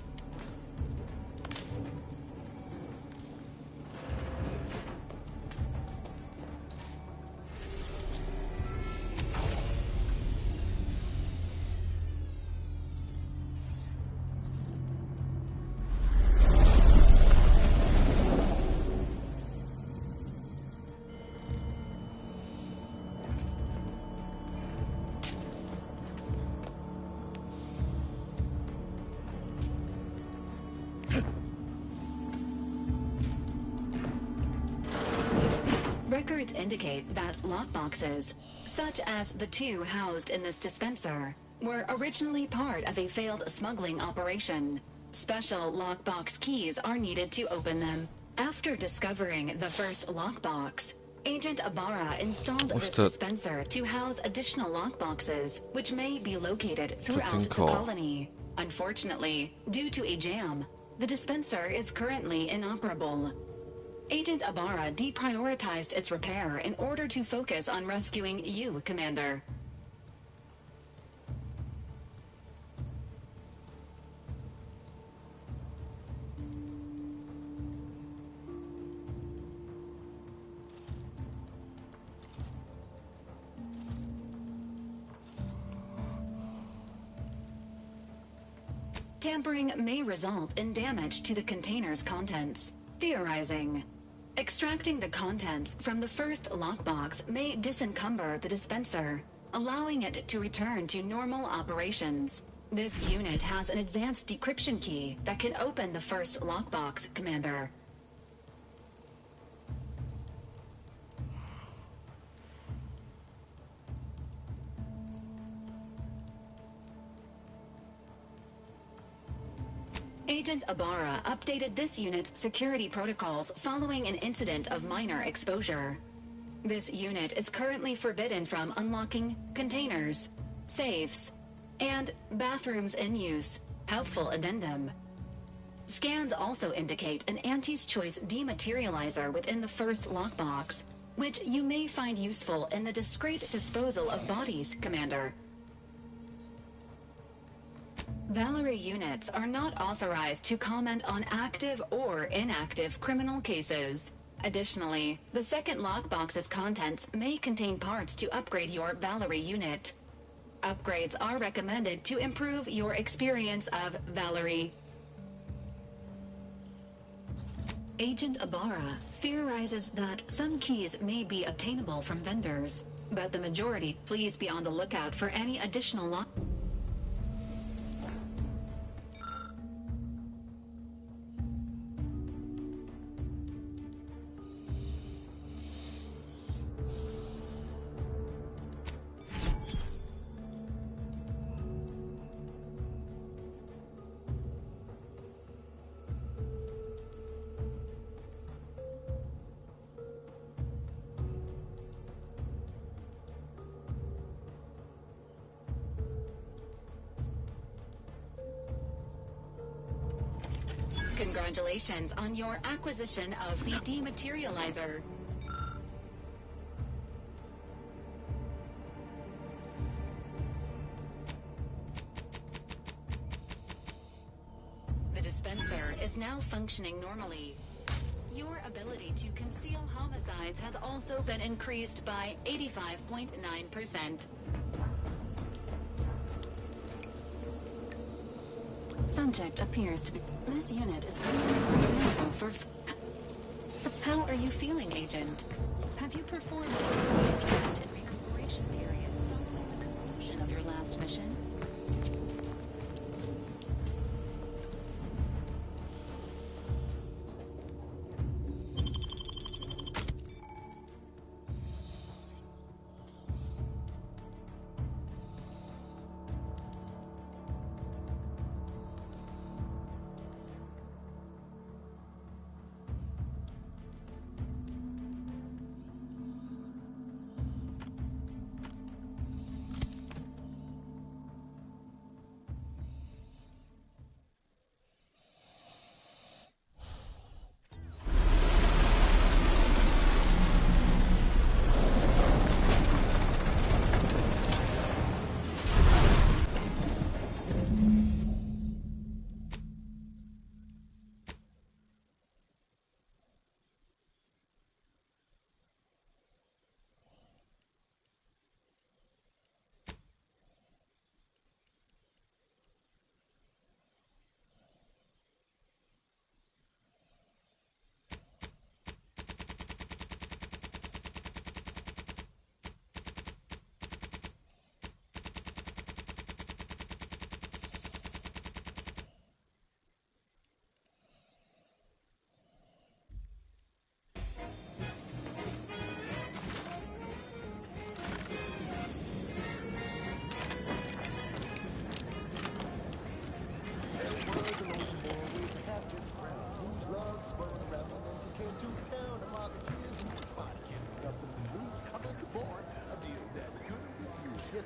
Records indicate that lockboxes, such as the two housed in this dispenser, were originally part of a failed smuggling operation. Special lockbox keys are needed to open them. After discovering the first lockbox, Agent Ibarra installed this dispenser to house additional lockboxes, which may be located throughout the colony. Unfortunately, due to a jam, the dispenser is currently inoperable. Agent Ibarra deprioritized its repair in order to focus on rescuing you, Commander. Tampering may result in damage to the container's contents. Theorizing. Extracting the contents from the first lockbox may disencumber the dispenser. allowing it to return to normal operations. This unit has an advanced decryption key that can open the first lockbox, Commander. Agent Ibarra updated this unit's security protocols following an incident of minor exposure. This unit is currently forbidden from unlocking containers, safes, and bathrooms in use. Helpful addendum. Scans also indicate an Auntie's Choice dematerializer within the first lockbox, which you may find useful in the discreet disposal of bodies, Commander. Valkyrie units are not authorized to comment on active or inactive criminal cases. Additionally, the second lockbox's contents may contain parts to upgrade your Valkyrie unit. Upgrades are recommended to improve your experience of Valkyrie. Agent Ibarra theorizes that some keys may be obtainable from vendors, but the majority, please be on the lookout for any additional lock. Congratulations on your acquisition of the dematerializer. The dispenser is now functioning normally. Your ability to conceal homicides has also been increased by 85.9%. Subject appears to be... This unit is currently unavailable for... So how are you feeling, Agent? Have you performed a rest and recuperation period following the conclusion of your last mission?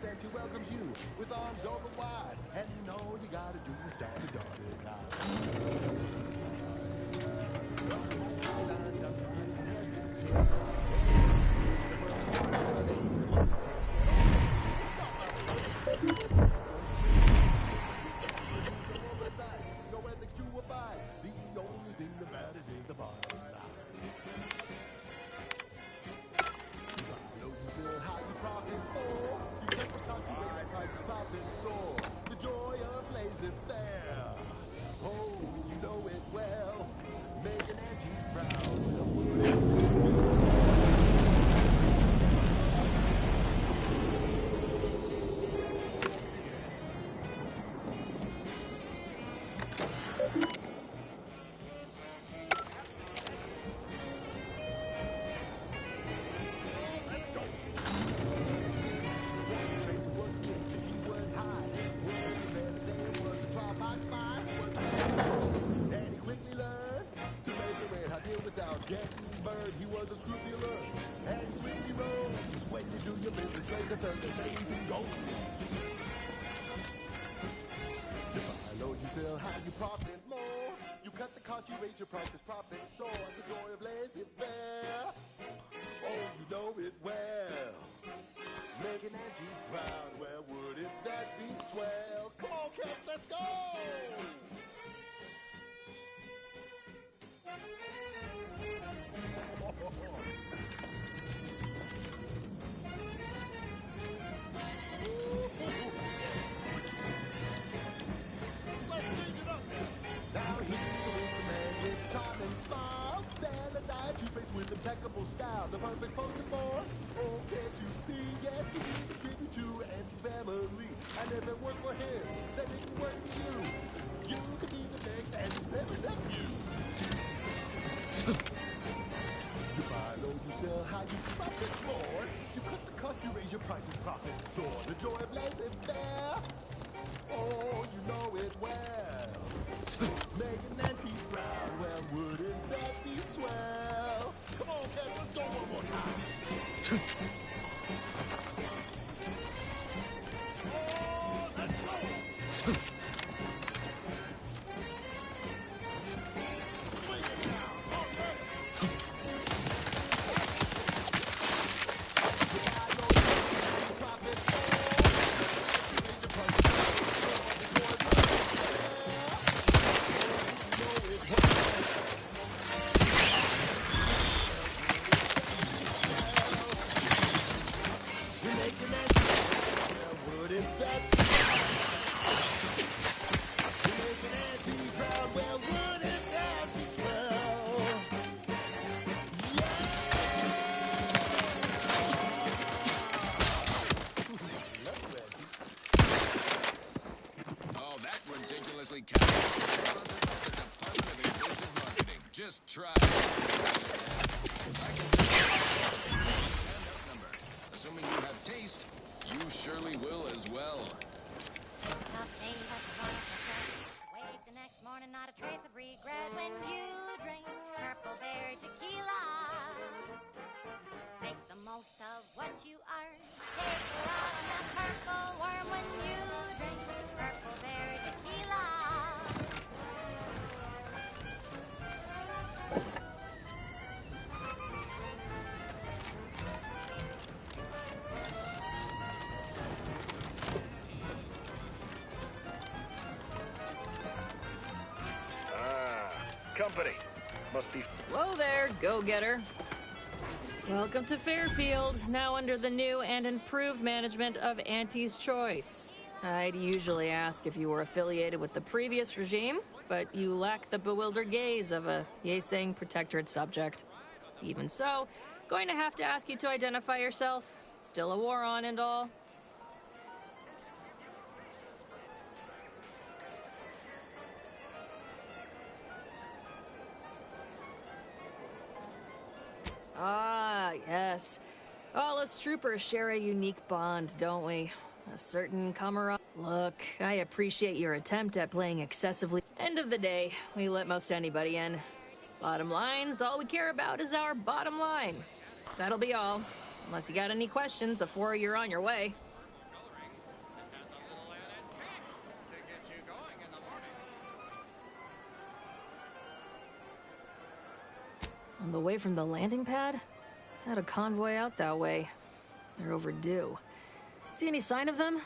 Santa welcomes you with arms open wide, and you know you gotta do the Santa daughter no ethics to abide. The only thing that matters is the bottom line. How you profit for? You can't calculate the price of profit soar. The joy of laissez faire. Oh, you know Gettysburg, he was unscrupulous and swiftly rose. When you do your business, raise a thunder, blazing gold. You buy low, you sell high, you profit more. You cut the cost, you raise your prices, profit soar. The joy of laissez-faire. Oh, you know it well. Making Auntie proud, well, wouldn't that be swell? Come on, kids, let's go! Now he is a man with charming smile, Saladin, two-faced with impeccable style, the perfect poster for. Oh, can't you see? Yes, he is a tribute to Auntie's family. And if it worked for him, then it can work for you. You could be the next Auntie's very nephew. You buy low, you sell high, you profit more. You cut the cost, you raise your prices, profit soar. The joy of laissez-faire. Oh, you know it well. Making Auntie proud, well, wouldn't that be swell? Come on, guys, let's go one more time. Oh, let's go. Swing it now, okay. Just try. I can number. Assuming you have taste, you surely will as well. Wake the next morning, not a trace of regret when you drink Purple Berry Tequila. Make the most of what you earn. Take a ride on that purple worm when you drink Purple Berry Tequila. Company. Must be... Whoa there, go-getter. Welcome to Fairfield, now under the new and improved management of Auntie's Choice. I'd usually ask if you were affiliated with the previous regime, but you lack the bewildered gaze of a yay-saying protectorate subject. Even so, going to have to ask you to identify yourself. Still a war on and all. Ah, yes. All us troopers share a unique bond, don't we? A certain camaraderie. Look, I appreciate your attempt at playing excessively. End of the day, we let most anybody in. Bottom line's all we care about is our bottom line. That'll be all. Unless you got any questions before you're on your way. On the way from the landing pad? Had a convoy out that way. They're overdue. See any sign of them?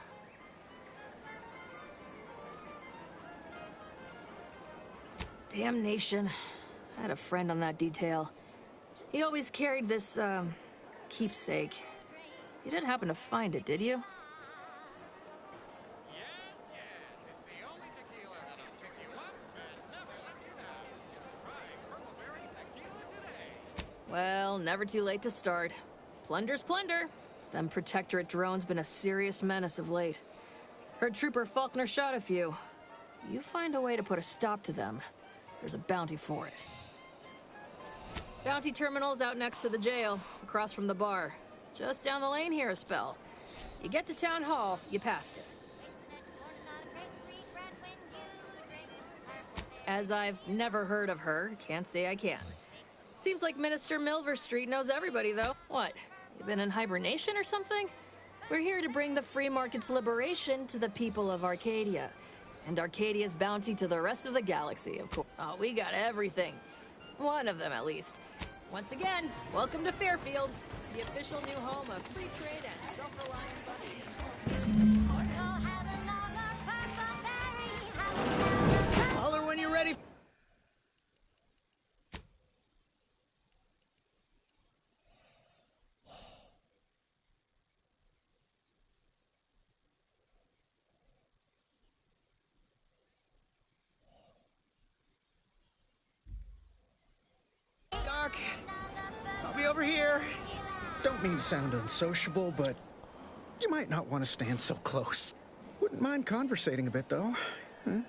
Damnation. I had a friend on that detail. He always carried this, keepsake. You didn't happen to find it, did you? Well, never too late to start. Plunder's plunder. Them Protectorate drones been a serious menace of late. Heard Trooper Faulkner shot a few. You find a way to put a stop to them. There's a bounty for it. Bounty terminal's out next to the jail, across from the bar. Just down the lane here a spell. You get to Town Hall, you passed it. As I've never heard of her, can't say I can. Seems like Minister Milverstreet knows everybody, though. What? You been in hibernation or something? We're here to bring the free market's liberation to the people of Arcadia. And Arcadia's bounty to the rest of the galaxy, of course. Oh, we got everything. One of them, at least. Once again, welcome to Fairfield, the official new home of free trade and self-reliance on the Holler when you're ready. Doc, I'll be over here. Don't mean to sound unsociable, but you might not want to stand so close. Wouldn't mind conversating a bit, though.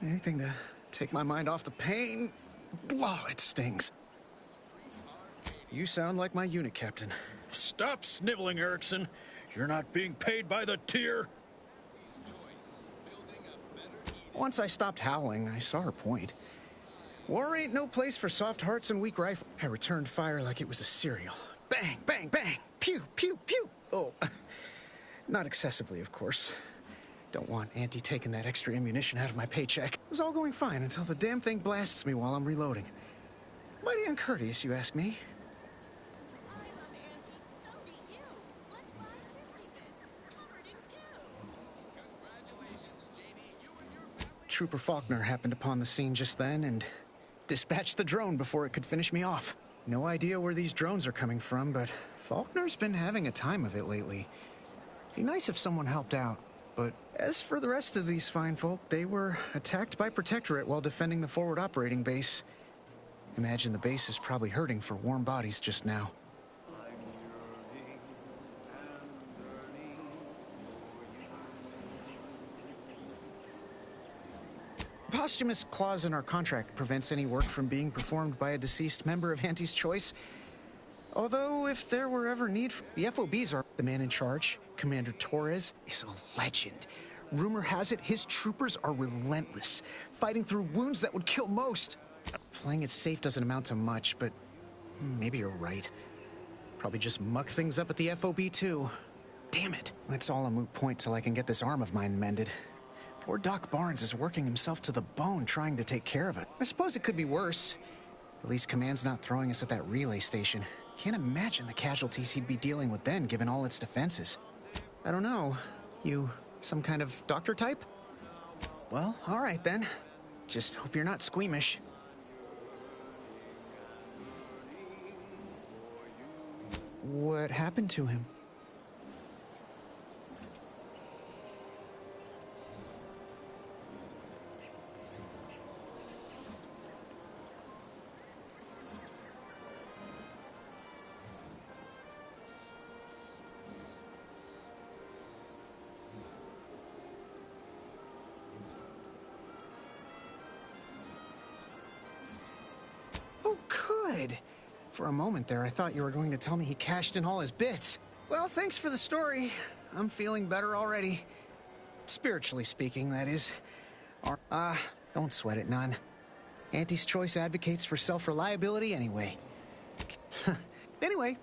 Anything to take my mind off the pain. Oh, it stings. You sound like my unit captain. Stop sniveling, Erickson. You're not being paid by the tier. Once I stopped howling, I saw her point. War ain't no place for soft hearts and weak rifles. I returned fire like it was a cereal. Bang, bang, bang! Pew, pew, pew! Oh, not excessively, of course. Don't want Auntie taking that extra ammunition out of my paycheck. It was all going fine until the damn thing blasts me while I'm reloading. Mighty uncourteous, you ask me. Trooper Faulkner happened upon the scene just then and dispatched the drone before it could finish me off. No idea where these drones are coming from, but Faulkner's been having a time of it lately. Be nice if someone helped out. But as for the rest of these fine folk, they were attacked by Protectorate while defending the forward operating base. Imagine the base is probably hurting for warm bodies just now. Posthumous clause in our contract prevents any work from being performed by a deceased member of Auntie's choice. Although, if there were ever need for... The FOBs are... The man in charge, Commander Torres, is a legend. Rumor has it his troopers are relentless, fighting through wounds that would kill most. Playing it safe doesn't amount to much, but maybe you're right. Probably just muck things up at the FOB, too. Damn it. It's all a moot point till I can get this arm of mine mended. Poor Doc Barnes is working himself to the bone trying to take care of it. I suppose it could be worse. At least Command's not throwing us at that relay station. Can't imagine the casualties he'd be dealing with then, given all its defenses. I don't know. You some kind of doctor type? Well, all right then. Just hope you're not squeamish. What happened to him? Oh, good. For a moment there, I thought you were going to tell me he cashed in all his bits. Well, thanks for the story. I'm feeling better already. Spiritually speaking, that is. Don't sweat it none. Auntie's choice advocates for self-reliability anyway. Anyway.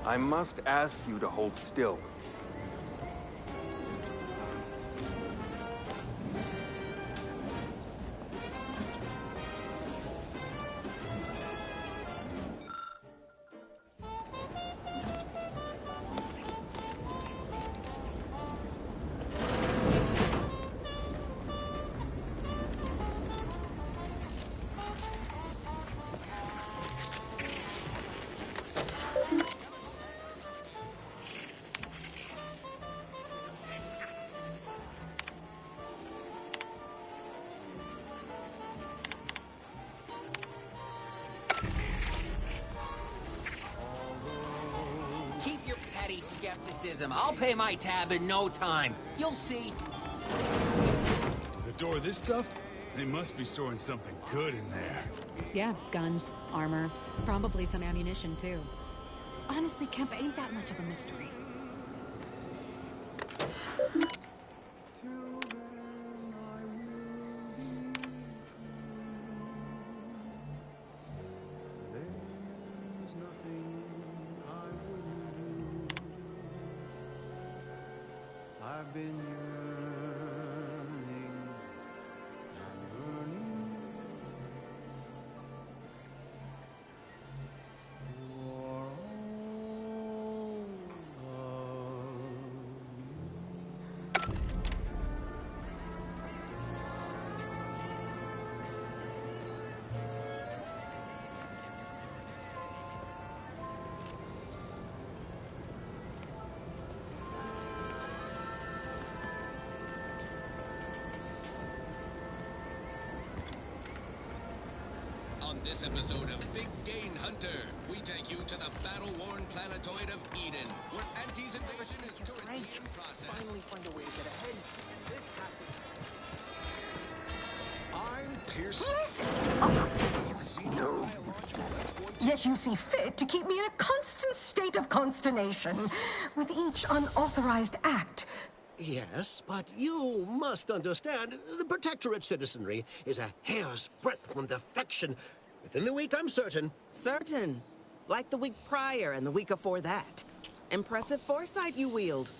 I must ask you to hold still. Keep your petty skepticism. I'll pay my tab in no time. You'll see. With a door this tough, they must be storing something good in there. Yeah, guns, armor, probably some ammunition too. Honestly, Kemp ain't that much of a mystery. There's nothing I wouldn't do. I've been yearning and burning for all of you. On this episode of Big Gain Hunter, we take you to the battle-worn planetoid of Eden, where Auntie's invasion is currently in process. Finally find a way to get ahead. This happens. I'm Pierce. No. Yet you see fit to keep me in a constant state of consternation with each unauthorized act. Yes, but you must understand, the Protectorate citizenry is a hair's breadth from defection. Within the week, I'm certain. Certain. Like the week prior and the week before that. Impressive foresight you wield.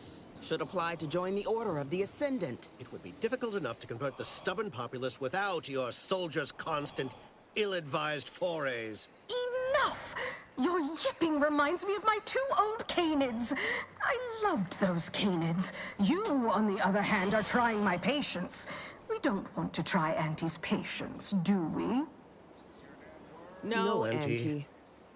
Should apply to join the Order of the Ascendant. It would be difficult enough to convert the stubborn populace without your soldiers' constant, ill-advised forays. Enough! Your yipping reminds me of my 2 old canids. I loved those canids. You, on the other hand, are trying my patience. We don't want to try Auntie's patience, do we? No, Auntie.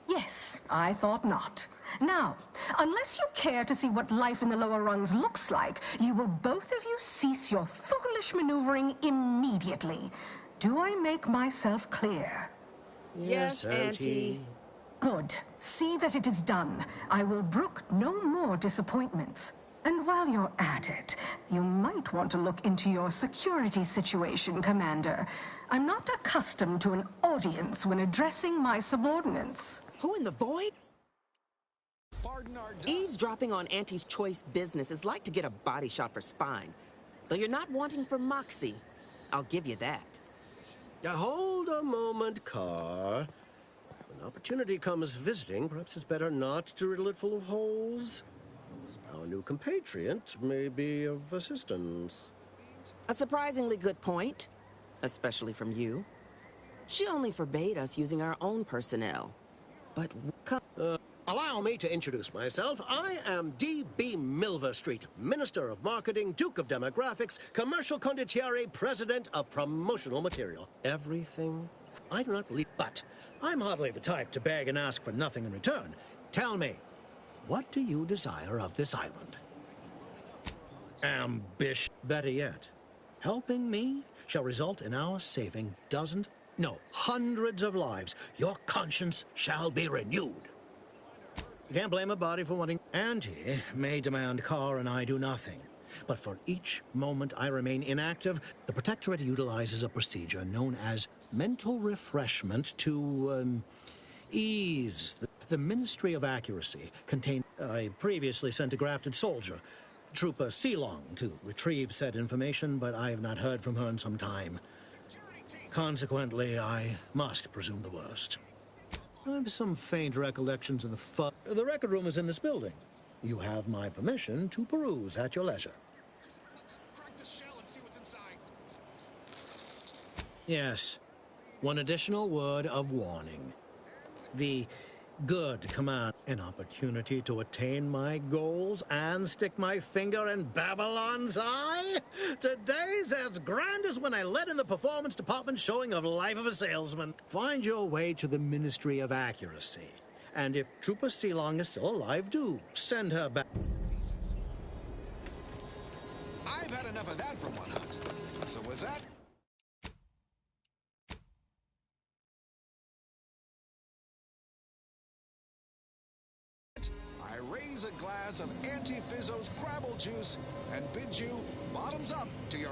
Yes, I thought not. Now, unless you care to see what life in the lower rungs looks like, you will both of you cease your foolish maneuvering immediately. Do I make myself clear? Yes, Auntie. Good. See that it is done. I will brook no more disappointments. And while you're at it, you might want to look into your security situation, Commander. I'm not accustomed to an audience when addressing my subordinates. Who in the void? Eavesdropping on Auntie's choice business is like to get a body shot for spine. Though you're not wanting for moxie. I'll give you that. Hold a moment, Carr. When opportunity comes visiting, perhaps it's better not to riddle it full of holes. Our new compatriot may be of assistance. A surprisingly good point, especially from you. She only forbade us using our own personnel. But allow me to introduce myself. I am D.B. Milverstreet, Minister of Marketing, Duke of Demographics, Commercial Condottiere, President of Promotional Material. Everything I do not believe, but I'm hardly the type to beg and ask for nothing in return. Tell me, what do you desire of this island? Ambition. Better yet, helping me shall result in our saving dozens, no, hundreds of lives. Your conscience shall be renewed. You can't blame a body for wanting. Auntie may demand Carr and I do nothing. But for each moment I remain inactive, the Protectorate utilizes a procedure known as mental refreshment to, ease the Ministry of Accuracy contained. I previously sent a grafted soldier, Trooper Sealong, to retrieve said information, but I have not heard from her in some time. Consequently, I must presume the worst. I have some faint recollections of the record room is in this building. You have my permission to peruse at your leisure. Yes. One additional word of warning. The good command, an opportunity to attain my goals and stick my finger in Babylon's eye? Today's as grand as when I led in the performance department showing of Life of a Salesman. Find your way to the Ministry of Accuracy. And if Trooper Sealong is still alive, do send her back. I've had enough of that for one hunt. So with that... I raise a glass of Auntie Fizzo's Crabble Juice and bid you bottoms up to your...